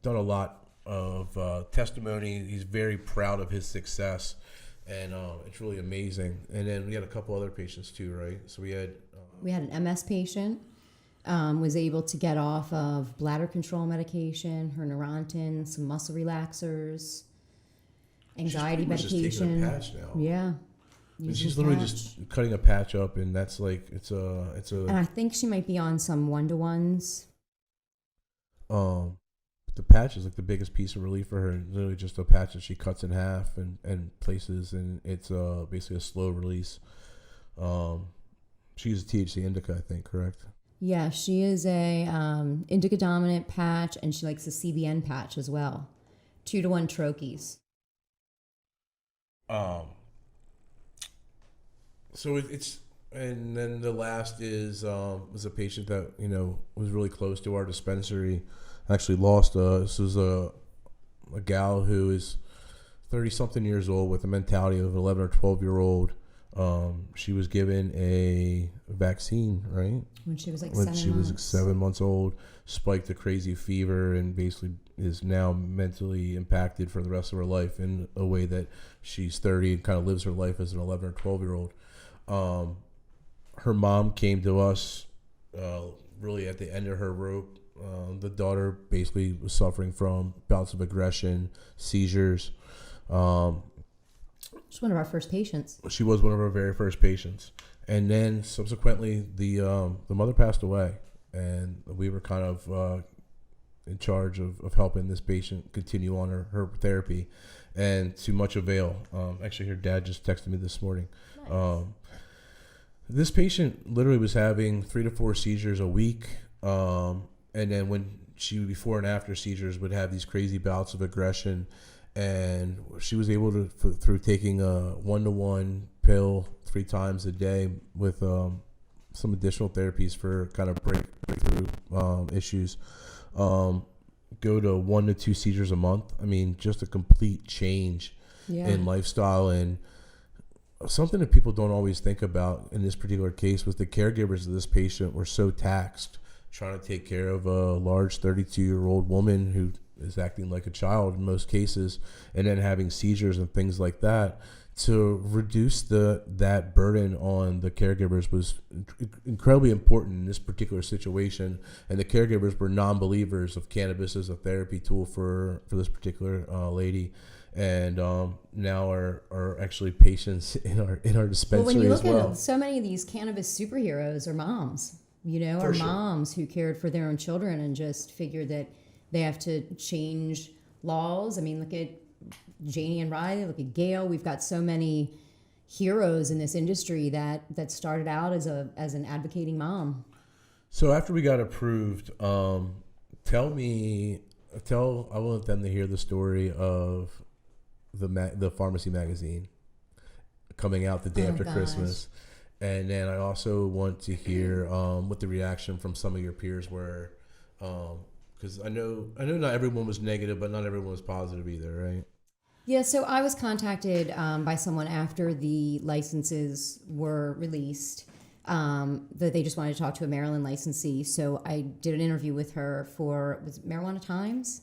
a lot of testimony. He's very proud of his success, and it's really amazing. And then we had a couple other patients too, right? So we had an MS patient. Was able to get off of bladder control medication, her Neurontin, some muscle relaxers, anxiety medication. Just taking a patch now. Yeah. She's literally just cutting a patch up, and that's like it's a. And I think she might be on some 1-to-1s. The patch is like the biggest piece of relief for her. Literally just a patch that she cuts in half and places, and it's basically a slow release. She uses THC indica, I think, correct? Yeah, she is a indica dominant patch, and she likes the CBN patch as well. 2-to-1 troches. So it's, and then the last is was a patient that was really close to our dispensary. Actually lost. This was a gal who is 30-something years old with a mentality of an 11 or 12-year-old. She was given a vaccine, right? When she was like when 7 she months. was 7 months old, spiked a crazy fever, and basically is now mentally impacted for the rest of her life in a way that she's 30 and kind of lives her life as an 11 or 12-year-old. Her mom came to us really at the end of her rope. The daughter basically was suffering from bouts of aggression, seizures. She's one of our first patients. She was one of our very first patients. And then subsequently, the mother passed away, and we were kind of in charge of helping this patient continue on her therapy, and to much avail. Actually, her dad just texted me this morning. Nice. This patient literally was having 3 to 4 seizures a week, and then when she, before and after seizures, would have these crazy bouts of aggression. And she was able to, through taking a 1-to-1 pill 3 times a day with some additional therapies for kind of breakthrough issues, go to 1 to 2 seizures a month. I mean, just a complete change in lifestyle. And something that people don't always think about in this particular case was the caregivers of this patient were so taxed trying to take care of a large 32-year-old woman who is acting like a child in most cases, and then having seizures and things like that. To reduce that burden on the caregivers was incredibly important in this particular situation. And the caregivers were non-believers of cannabis as a therapy tool for this particular lady, and now are actually patients in our dispensary. Well, when you look at it, so many of these cannabis superheroes are moms. Are moms who cared for their own children and just figured that they have to change laws. I mean, look at Janie and Riley, look at Gail. We've got so many heroes in this industry that started out as an advocating mom. So after we got approved, I want them to hear the story of the pharmacy magazine coming out the day after Christmas. And then I also want to hear what the reaction from some of your peers were. Because I know not everyone was negative, but not everyone was positive either, right? Yeah, so I was contacted by someone after the licenses were released that they just wanted to talk to a Maryland licensee. So I did an interview with her for Marijuana Times,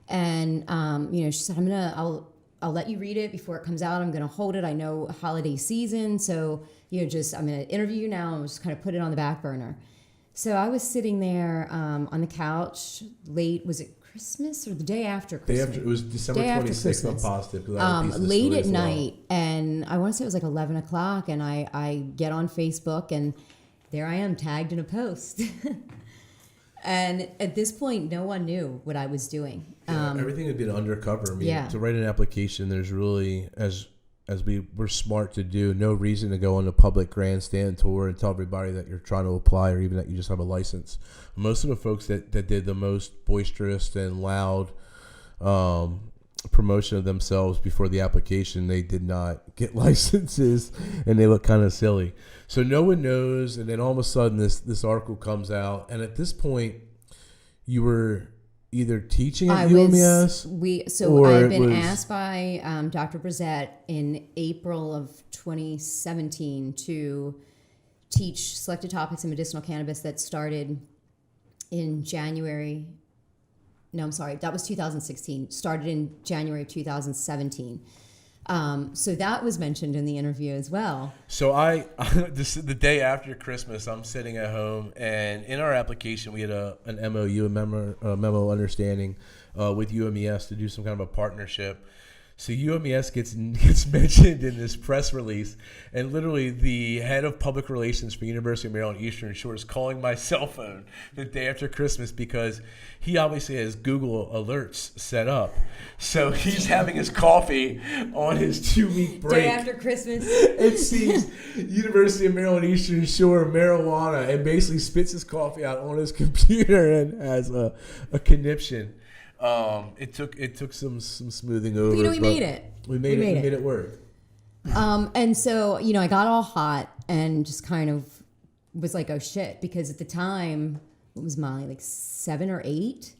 and she said, I'll let you read it before it comes out. I'm gonna hold it. I know holiday season, so I'm gonna interview you now and just kind of put it on the back burner. So I was sitting there on the couch late. Was it Christmas or the day after Christmas? It was December 26th. I'm positive. Late at night, and I want to say it was like 11 o'clock, and I get on Facebook, and there I am tagged in a post. And at this point, no one knew what I was doing. Everything had been undercover. I mean, to write an application, there's really, as we were smart to do, no reason to go on a public grandstand tour and tell everybody that you're trying to apply or even that you just have a license. Most of the folks that did the most boisterous and loud promotion of themselves before the application, they did not get licenses, and they look kind of silly. So no one knows, and then all of a sudden this article comes out, and at this point you were either teaching at UMES? I've been asked by Dr. Brissett in April of 2017 to teach selected topics in medicinal cannabis that started in January. No, I'm sorry. That was 2016. Started in January of 2017. So that was mentioned in the interview as well. So the day after Christmas, I'm sitting at home, and in our application, we had an MOU, memo understanding with UMES to do some kind of a partnership So UMES gets mentioned in this press release, and literally the head of public relations for University of Maryland Eastern Shore is calling my cell phone the day after Christmas because he obviously has Google alerts set up. So he's having his coffee on his 2-week break. Day after Christmas. It sees University of Maryland Eastern Shore marijuana and basically spits his coffee out on his computer and has a conniption. It took some smoothing over. But, we made it. We made it work. And so, I got all hot and just kind of was like, oh shit, because at the time, what was mine, like 7 or 8?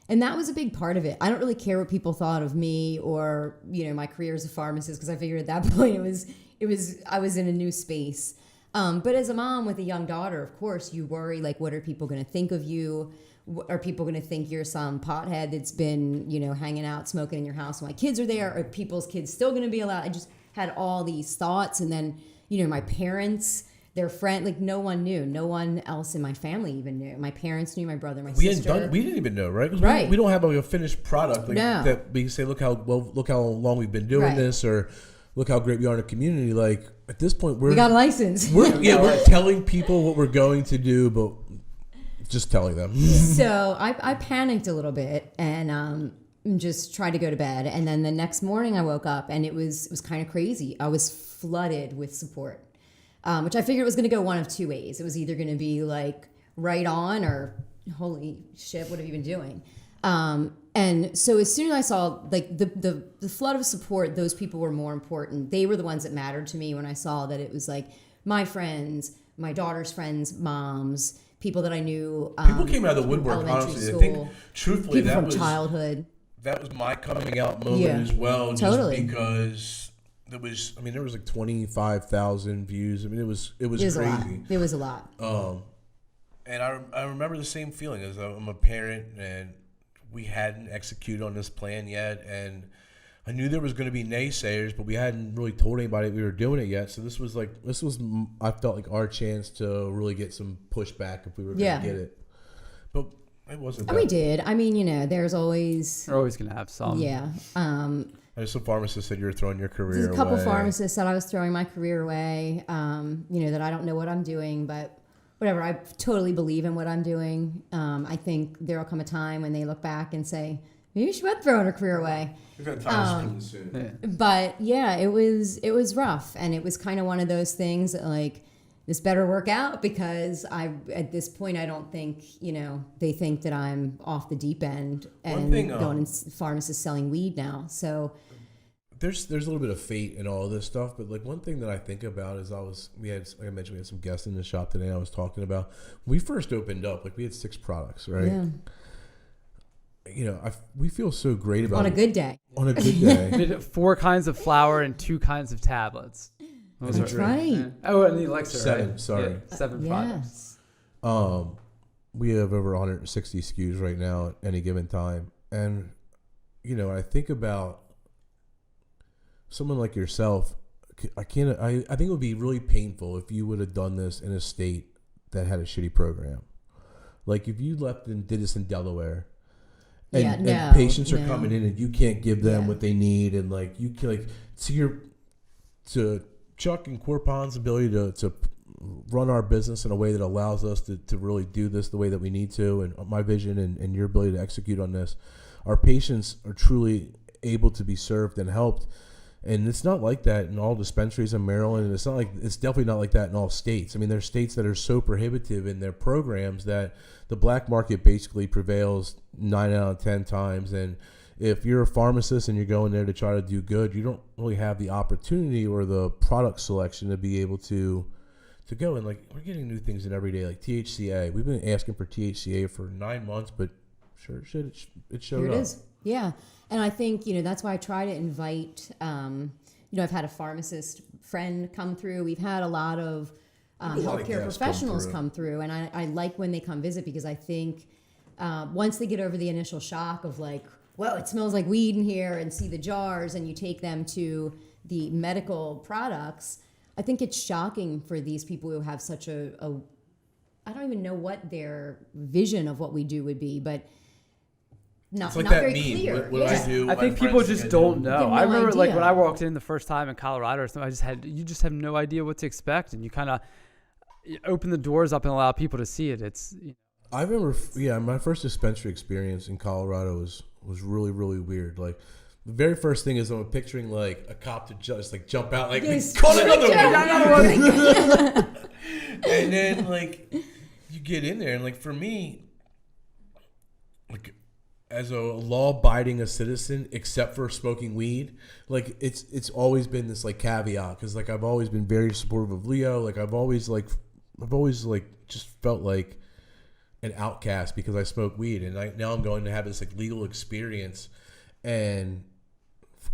And that was a big part of it. I don't really care what people thought of me or, my career as a pharmacist, because I figured at that point I was in a new space. But as a mom with a young daughter, of course, you worry, like, what are people going to think of you? Are people going to think you're some pothead that's been, hanging out, smoking in your house when my kids are there? Are people's kids still going to be allowed? I just had all these thoughts. And then, my parents, their friend, like no one knew. No one else in my family even knew. My parents knew, my brother, my sister. We didn't even know, right? Right. We don't have a finished product that we say, look how long we've been doing this, or look how great we are in a community. Like at this point, we got a license. We're telling people what we're going to do, but just telling them. So I panicked a little bit and just tried to go to bed. And then the next morning I woke up and it was kind of crazy. I was flooded with support, which I figured was going to go one of two ways. It was either going to be like right on or holy shit, what have you been doing? And so as soon as I saw like the flood of support, those people were more important. They were the ones that mattered to me when I saw that it was like my friends, my daughter's friends, moms, people that I knew. People came out of the woodwork, honestly. School, I think, truthfully, people from childhood. That was my coming out moment as well. Totally. Just because there was like 25,000 views. I mean, it was crazy. It was a lot. And I remember the same feeling as I'm a parent, and we hadn't executed on this plan yet, and I knew there was going to be naysayers, but we hadn't really told anybody we were doing it yet. So this was I felt like our chance to really get some pushback if we were going to get it. But it wasn't. We did. I mean, there's always. We're always going to have some. Yeah. There's some pharmacists said you were throwing your career away. There's a couple pharmacists said I was throwing my career away. That I don't know what I'm doing, but whatever. I totally believe in what I'm doing. I think there'll come a time when they look back and say, maybe she went throwing her career away. We've got time soon. But yeah, it was rough, and it was kind of one of those things that, like, this better work out, because at this point I don't think they think that I'm off the deep end and going and pharmacists selling weed now. So there's a little bit of fate in all of this stuff, but like one thing that I think about is like I mentioned, we had some guests in the shop today. I was talking about when we first opened up, like we had 6 products, right? Yeah. We feel so great about on a good day. On a good day, we did 4 kinds of flour and 2 kinds of tablets. That's right. Yeah. Oh, and the elixir. 7. Right? Sorry, yeah, 7 products. We have over 160 SKUs right now at any given time, and I think about someone like yourself. I think it would be really painful if you would have done this in a state that had a shitty program. Like if you left and did this in Delaware. And patients are coming in and you can't give them what they need, and like you can to Chuck and Corpon's ability to run our business in a way that allows us to really do this the way that we need to, and my vision and your ability to execute on this, our patients are truly able to be served and helped. And it's not like that in all dispensaries in Maryland, and it's definitely not like that in all states. I mean, there's states that are so prohibitive in their programs that the black market basically prevails 9 out of 10 times. And if you're a pharmacist and you're going there to try to do good, you don't really have the opportunity or the product selection to be able to go. And like we're getting new things in every day, like THCA. We've been asking for THCA for 9 months, but sure shit, it showed up. Here it is. Yeah. And I think, that's why I try to invite, I've had a pharmacist friend come through. We've had a lot of healthcare professionals come through. And I like when they come visit, because I think once they get over the initial shock of like, well, it smells like weed in here, and see the jars, and you take them to the medical products, I think it's shocking for these people who have such I don't even know what their vision of what we do would be, but not, It's like not that very meme. clear. What do I do? I think people just don't know. They have no I remember like idea. when I walked in the first time in Colorado or something, you just have no idea what to expect, and you kind of open the doors up and allow people to see it. I remember, my first dispensary experience in Colorado was really, really weird. Like, the very first thing is I'm picturing like a cop to just like jump out, like, Yes. call another Yeah. one. And then like you get in there, and like for me, like as a law-abiding citizen, except for smoking weed, like it's always been this like caveat, because like I've always been very supportive of Leo. Like I've always just felt like an outcast because I smoke weed, and now I'm going to have this like legal experience, and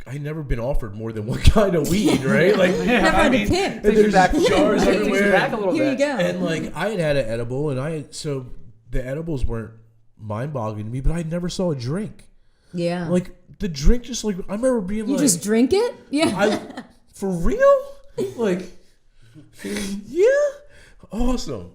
I never been offered more than one kind of weed, right? Like, Never had to pick. there's jars everywhere. Back a little Here bit. you go. And like I had an edible, and so the edibles weren't mind-boggling to me, but I never saw a drink. Yeah. Like the drink, just like I remember being you like, just drink it? Yeah. for real? Like, yeah, awesome.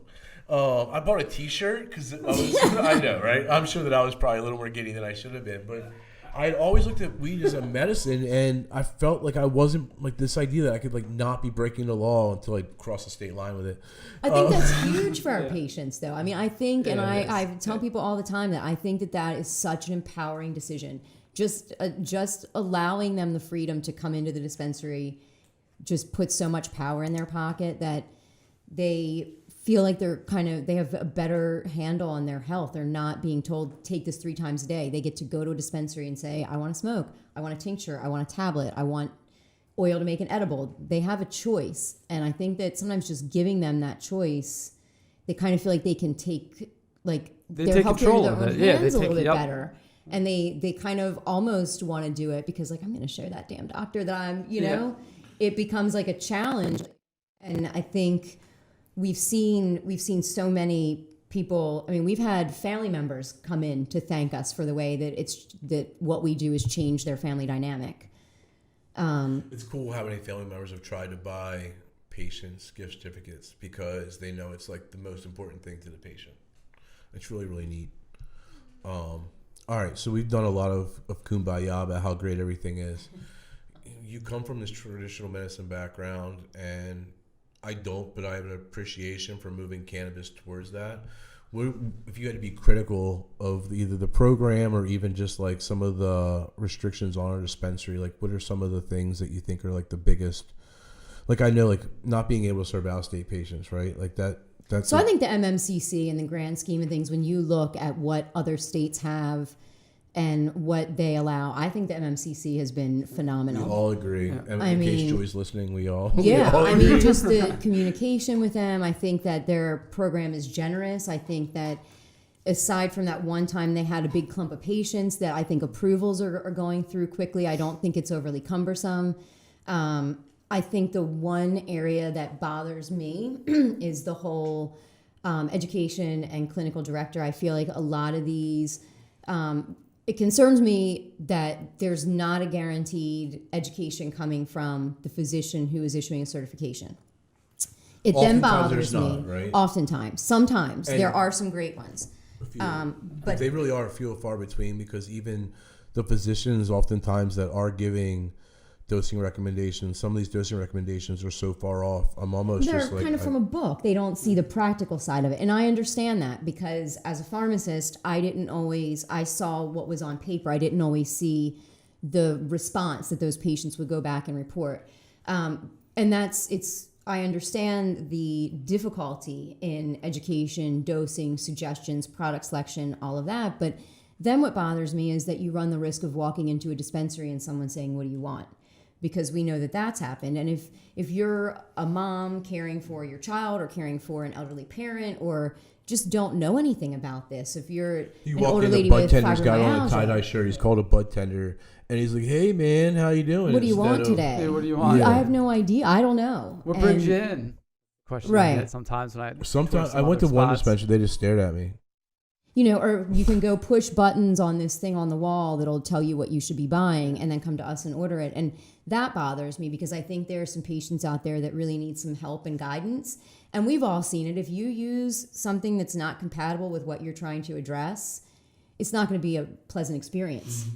I bought a T-shirt because I know, right? I'm sure that I was probably a little more giddy than I should have been, but I'd always looked at weed as a medicine, and I felt like I wasn't like this idea that I could like not be breaking the law until I crossed the state line with it. I think that's huge for our patients, though. I mean, I think, and Yeah, it is. I tell people all the time that I think that is such an empowering decision. Just allowing them the freedom to come into the dispensary just puts so much power in their pocket that they feel like they have a better handle on their health. They're not being told, take this 3 times a day. They get to go to a dispensary and say, I want to smoke, I want a tincture, I want a tablet, I want oil to make an edible. They have a choice. And I think that sometimes just giving them that choice, they kind of feel like they can take their health care into their own hands a little bit better. And they kind of almost want to do it because like, I'm going to show that damn doctor that I'm, it becomes like a challenge. And I think we've seen so many people. I mean, we've had family members come in to thank us for the way that what we do is change their family dynamic. It's cool how many family members have tried to buy patients gift certificates because they know it's like the most important thing to the patient. It's really, really neat. All right, so we've done a lot of kumbaya about how great everything is. You come from this traditional medicine background, and I don't, but I have an appreciation for moving cannabis towards that. If you had to be critical of either the program or even just like some of the restrictions on our dispensary, like what are some of the things that you think are like the biggest? Like I know like not being able to serve out-of-state patients, right? Like that's. So I think the MMCC in the grand scheme of things, when you look at what other states have and what they allow, I think the MMCC has been phenomenal. We all agree. Yeah. And I in mean, case Joy's listening, we all Yeah, we all I agree. mean, just the communication with them. I think that their program is generous. I think that aside from that one time they had a big clump of patients, that I think approvals are going through quickly. I don't think it's overly cumbersome. I think the one area that bothers me is the whole education and clinical director. I feel like a lot of these, it concerns me that there's not a guaranteed education coming from the physician who is issuing a certification. It then bothers me. Not, right? Oftentimes. Sometimes. And there are some great ones. But they really are few and far between, because even the physicians oftentimes that are giving dosing recommendations, some of these dosing recommendations are so far off. I'm almost They're just like kind of from a book. They don't see the practical side of it. And I understand that, because as a pharmacist, I saw what was on paper. I didn't always see the response that those patients would go back and report. I understand the difficulty in education, dosing, suggestions, product selection, all of that. But then what bothers me is that you run the risk of walking into a dispensary and someone saying, what do you want? Because we know that that's happened. And if you're a mom caring for your child or caring for an elderly parent or just don't know anything about this, if you're an older lady with tender's got on a fibromyalgia, tie-dye shirt. He's called a bud tender, and he's like, "Hey man, how you doing? what do you want Instead of- today? Hey, what do you want? I have no idea. I don't know. What brings And- you in? Question Right. I get sometimes when I Sometimes some I went to other one spots. dispensary, they just stared at me. Or you can go push buttons on this thing on the wall that'll tell you what you should be buying and then come to us and order it. And that bothers me, because I think there are some patients out there that really need some help and guidance. And we've all seen it. If you use something that's not compatible with what you're trying to address, it's not going to be a pleasant experience.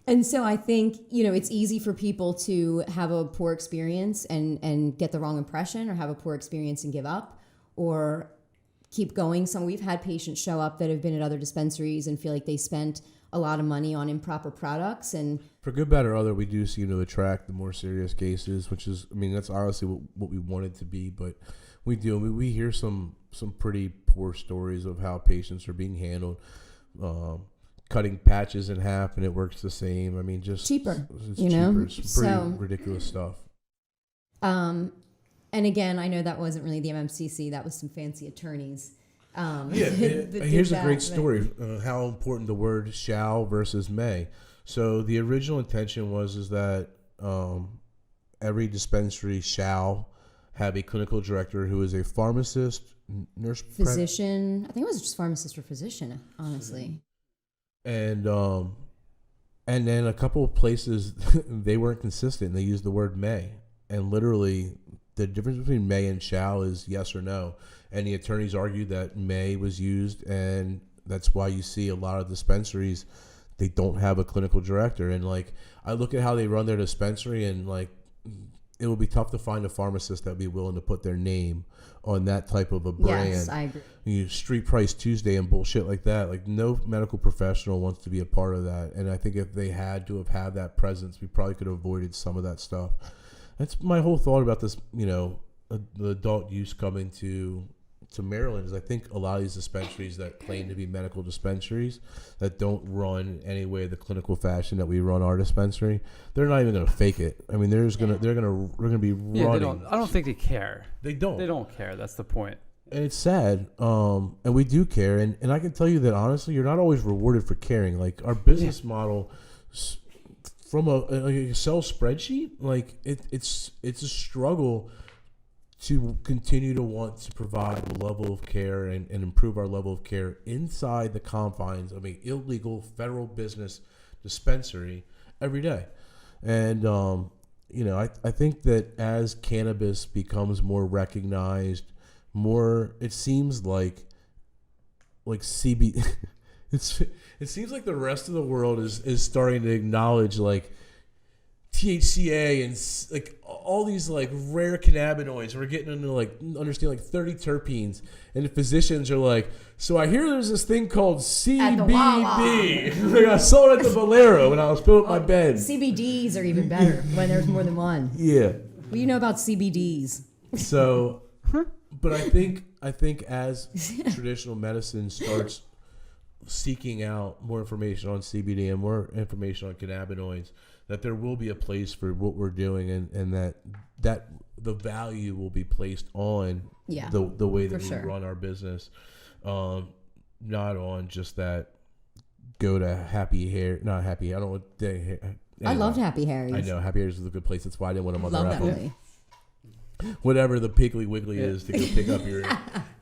And so I think, it's easy for people to have a poor experience and get the wrong impression, or have a poor experience and give up, or keep going. We've had patients show up that have been at other dispensaries and feel like they spent a lot of money on improper products. And for good, bad, or other, we do seem to attract the more serious cases, which is, that's honestly what we want it to be. But we do. We hear some pretty poor stories of how patients are being handled. Cutting patches in half and it works the same. Just cheaper. It's cheaper. It's pretty ridiculous stuff. And again, I know that wasn't really the MMCC. That was some fancy attorneys. Here's a great story. How important the word shall versus may. So the original intention was that every dispensary shall have a clinical director who is a pharmacist, nurse, physician. I think it was just pharmacist or physician, honestly. And then a couple of places they weren't consistent. They used the word may, and literally the difference between may and shall is yes or no. And the attorneys argued that may was used, and that's why you see a lot of dispensaries, they don't have a clinical director. And I look at how they run their dispensary, and it will be tough to find a pharmacist that would be willing to put their name on that type of a brand. Yes, I agree. Street Price Tuesday and bullshit like that. No medical professional wants to be a part of that. And I think if they had to have had that presence, we probably could have avoided some of that stuff. That's my whole thought about this, the adult use coming to Maryland, is I think a lot of these dispensaries that claim to be medical dispensaries that don't run any way the clinical fashion that we run our dispensary, they're not even going to fake it. They're going to be running. I don't think they care. They don't. They don't care. That's the point. And it's sad. And we do care. And I can tell you that honestly, you're not always rewarded for caring. Our business model from a Excel spreadsheet, it's a struggle to continue to want to provide the level of care and improve our level of care inside the confines of an illegal federal business dispensary every day. And, I think that as cannabis becomes more recognized, it seems like CB, it seems like the rest of the world is starting to acknowledge THCA and all these rare cannabinoids. We're getting into understand 30 terpenes, and the physicians are so I hear there's this thing called CBD. I saw it at the Valero when I was filling up my bed. CBDs are even better when there's more than one. Yeah. What do you know about CBDs? So, but I think as traditional medicine starts seeking out more information on CBD and more information on cannabinoids, that there will be a place for what we're doing, and that the value will be placed on the way that we run our business, not on just that go to Happy Hair, not Happy. I don't want anyway. I loved Happy Harry's. I know Happy Harry's is a good place. That's why I didn't want to mother Love up that movie. Whatever the Piggly Wiggly is to go pick up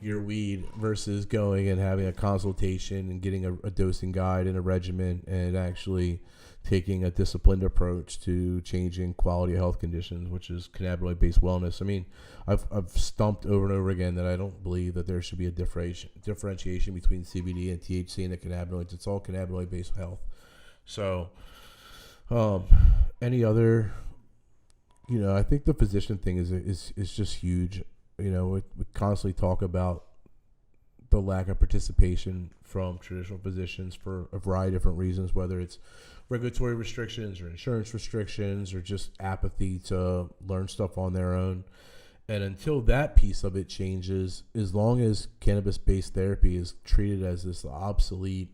your weed, versus going and having a consultation and getting a dosing guide and a regimen and actually taking a disciplined approach to changing quality of health conditions, which is cannabinoid-based wellness. I've stumped over and over again that I don't believe that there should be a differentiation between CBD and THC and the cannabinoids. It's all cannabinoid-based health. So, any other, I think the physician thing is just huge. We constantly talk about the lack of participation from traditional physicians for a variety of different reasons, whether it's regulatory restrictions or insurance restrictions or just apathy to learn stuff on their own. And until that piece of it changes, as long as cannabis-based therapy is treated as this obsolete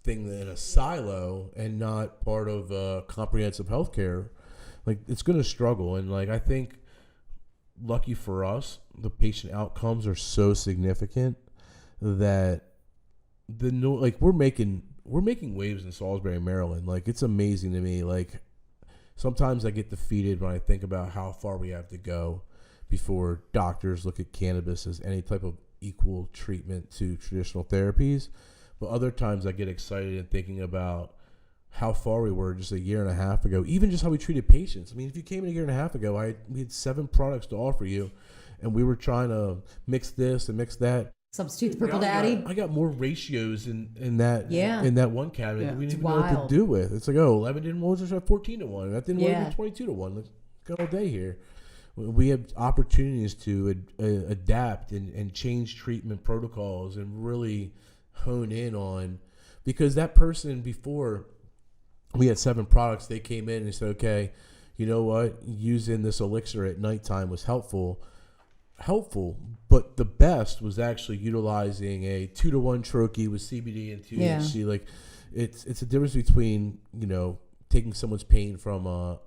thing in a silo and not part of comprehensive healthcare, it's going to struggle. And I think, lucky for us, the patient outcomes are so significant that we're making waves in Salisbury, Maryland. It's amazing to me. Sometimes I get defeated when I think about how far we have to go before doctors look at cannabis as any type of equal treatment to traditional therapies. But other times I get excited in thinking about how far we were just a year and a half ago, even just how we treated patients. If you came in a year and a half ago, we had 7 products to offer you, and we were trying to mix this and mix that. Substitute the Purple Daddy. I got more ratios in that one cabinet that we didn't even know what to do with. It's like, 11 didn't want to 14 to 1. That didn't want to 22 to 1. Let's go all day here. We have opportunities to adapt and change treatment protocols and really hone in on, because that person before we had 7 products, they came in and said, okay, you know what, using this elixir at nighttime was helpful, but the best was actually utilizing a 2-to-1 troche with CBD and THC. Like it's a difference between, taking someone's pain from a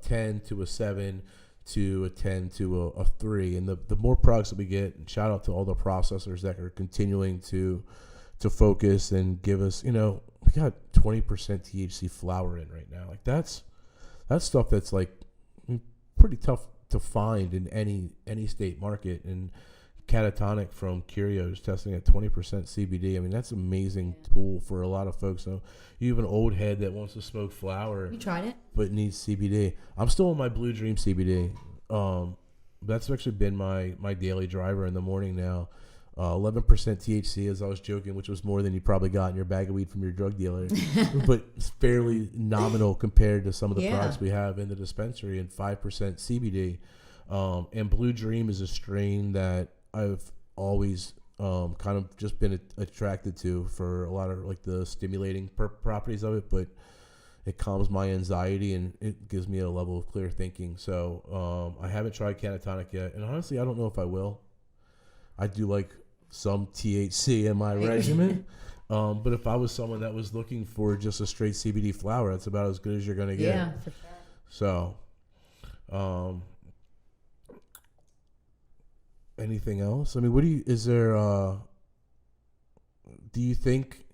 10 to a 7 to a 10 to a 3, and the more products that we get, and shout out to all the processors that are continuing to focus and give us, we got 20% THC flower in right now. Like that's stuff that's like pretty tough to find in any state market. And Catatonic from Curio is testing at 20% CBD. I mean, that's an amazing tool for a lot of folks. So you have an old head that wants to smoke flower. You tried it? But needs CBD. I'm still on my Blue Dream CBD. That's actually been my daily driver in the morning now. 11% THC, as I was joking, which was more than you probably got in your bag of weed from your drug dealer. But it's fairly nominal compared to some of the products we have in the dispensary, and 5% CBD. And Blue Dream is a strain that I've always kind of just been attracted to for a lot of like the stimulating properties of it, but it calms my anxiety and it gives me a level of clear thinking. So I haven't tried Catatonic yet, and honestly, I don't know if I will. I do like some THC in my regimen, but if I was someone that was looking for just a straight CBD flower, that's about as good as you're going to get. Yeah, for sure. So, anything else? I mean, do you think,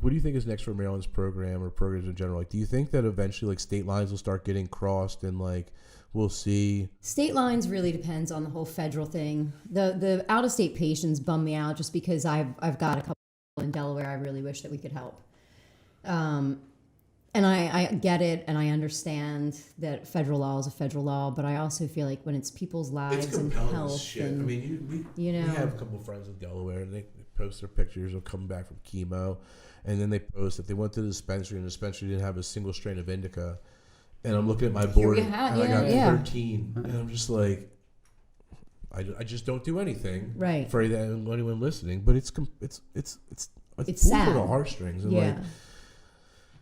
what do you think is next for Maryland's program or programs in general? Like, do you think that eventually like state lines will start getting crossed and like we'll see? State lines really depends on the whole federal thing. The out-of-state patients bum me out just because I've got a couple in Delaware I really wish that we could help. And I get it, and I understand that federal law is a federal law, but I also feel like when it's people's lives and health, shit. And, I mean, we have a couple of friends in Delaware, and they post their pictures of coming back from chemo, and then they post that they went to the dispensary, and the dispensary didn't have a single strain of indica. And I'm looking at my board, and I got 13, and I'm just like, I just don't do anything for anyone listening, but it's sad. The heartstrings, and like.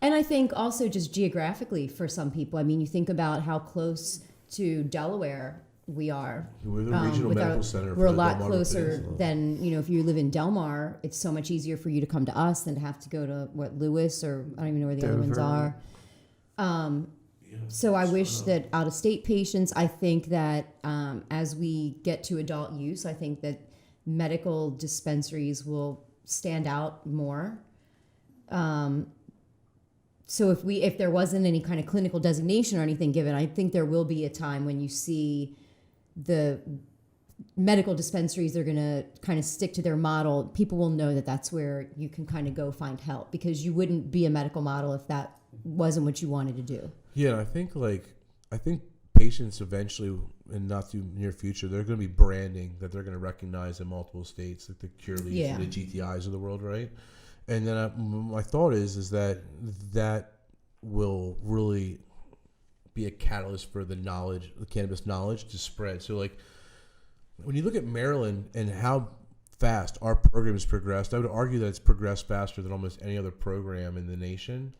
And I think also just geographically for some people, I mean, you think about how close to Delaware we are. We're the regional medical center. We're a lot closer than, if you live in Delmar, it's so much easier for you to come to us than to have to go to Lewis, or I don't even know where the other ones are. So I wish that out-of-state patients, I think that as we get to adult use, I think that medical dispensaries will stand out more. So if there wasn't any kind of clinical designation or anything given, I think there will be a time when you see the medical dispensaries, they're going to kind of stick to their model. People will know that that's where you can kind of go find help, because you wouldn't be a medical model if that wasn't what you wanted to do. Yeah, I think patients eventually, in not too near future, they're going to be branding that they're going to recognize in multiple states, like the Cureleafs and the GTIs of the world, right? And then my thought is that will really be a catalyst for the cannabis knowledge to spread. So like when you look at Maryland and how fast our program has progressed, I would argue that it's progressed faster than almost any other program in the nation.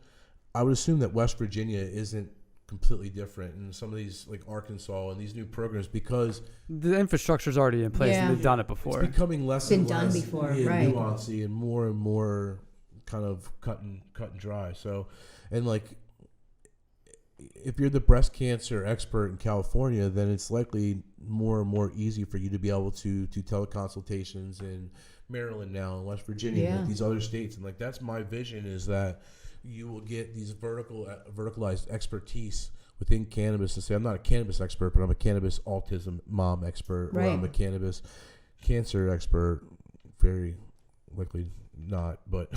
I would assume that West Virginia isn't completely different, and some of these like Arkansas and these new programs, because the infrastructure's already in place and they've done it before. It's becoming less and less nuancey and more kind of cut and dry. So, and like if you're the breast cancer expert in California, then it's likely more and more easy for you to be able to teleconsultations in Maryland now and West Virginia and these other states. And like that's my vision, is that you will get these verticalized expertise within cannabis to say, I'm not a cannabis expert, but I'm a cannabis autism mom expert, or I'm a cannabis cancer expert. Very likely not, but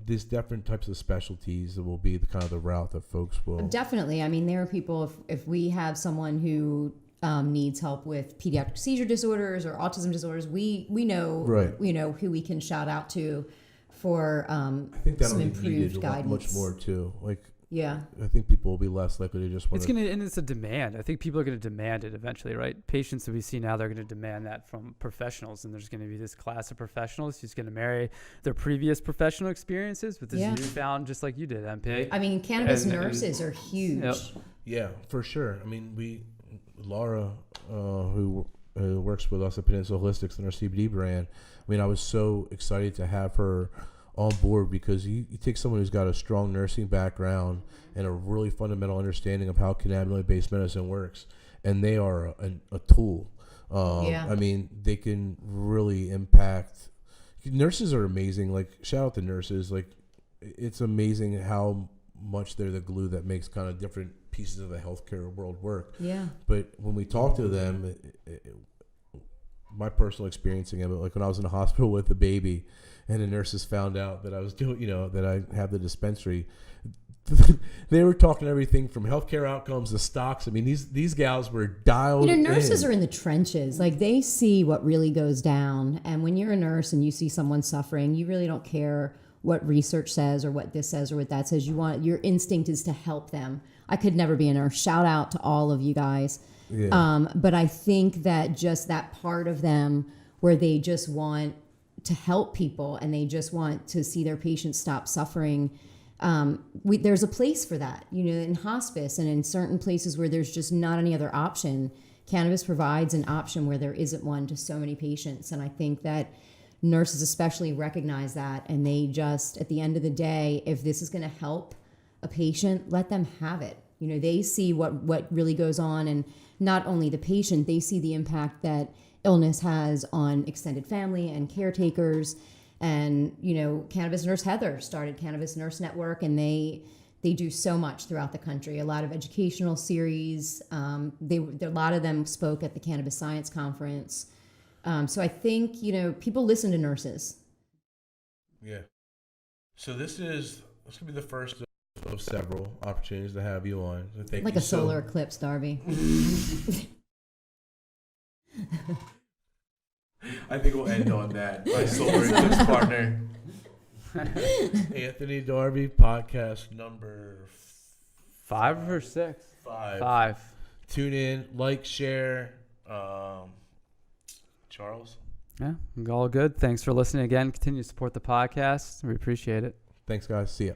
these different types of specialties that will be the kind of the route that folks will. Definitely. I mean, there are people, if we have someone who needs help with pediatric seizure disorders or autism disorders, we know who we can shout out to for I think that'll some be improved needed guidance. much more too. Like, yeah, I think people will be less likely to just want It's to. gonna, and it's a demand. I think people are gonna demand it eventually, right? Patients that we see now, they're gonna demand that from professionals, and there's gonna be this class of professionals who's gonna marry their previous professional experiences with this newfound, just like you did, MP. I mean, cannabis nurses are huge. Yep. Yeah, for sure. I mean, Laura, who works with us at Peninsula Holistics in our CBD brand. I mean, I was so excited to have her on board because you take someone who's got a strong nursing background and a really fundamental understanding of how cannabinoid-based medicine works, and they are a tool. I mean, they can really impact. Nurses are amazing. Like, shout out to nurses. Like, it's amazing how much they're the glue that makes kind of different pieces of the healthcare world work. Yeah. But when we talk to them, my personal experiencing of it, like when I was in the hospital with the baby, and the nurses found out that I was doing, that I have the dispensary. They were talking everything from healthcare outcomes to stocks. I mean, these gals were dialed in. Nurses are in the trenches. Like, they see what really goes down. And when you're a nurse and you see someone suffering, you really don't care what research says or what this says or what that says. Your instinct is to help them. I could never be a nurse. Shout out to all of you guys. Yeah. But I think that just that part of them where they just want to help people and they just want to see their patients stop suffering. There's a place for that, in hospice and in certain places where there's just not any other option. Cannabis provides an option where there isn't one to so many patients. And I think that nurses especially recognize that. And they just, at the end of the day, if this is going to help a patient, let them have it. They see what really goes on. And not only the patient, they see the impact that illness has on extended family and caretakers. And, Cannabis Nurse Heather started Cannabis Nurse Network, and they do so much throughout the country, a lot of educational series. A lot of them spoke at the Cannabis Science Conference. So I think, people listen to nurses. Yeah. So this going to be the first of several opportunities to have you on. So thank like you a solar eclipse, Darby. I think we'll end on that. My solar eclipse partner, Anthony Darby, podcast number 5 or 6? 5. 5. Tune in, like, share. Charles? Yeah, all good. Thanks for listening again. Continue to support the podcast. We appreciate it. Thanks, guys. See ya.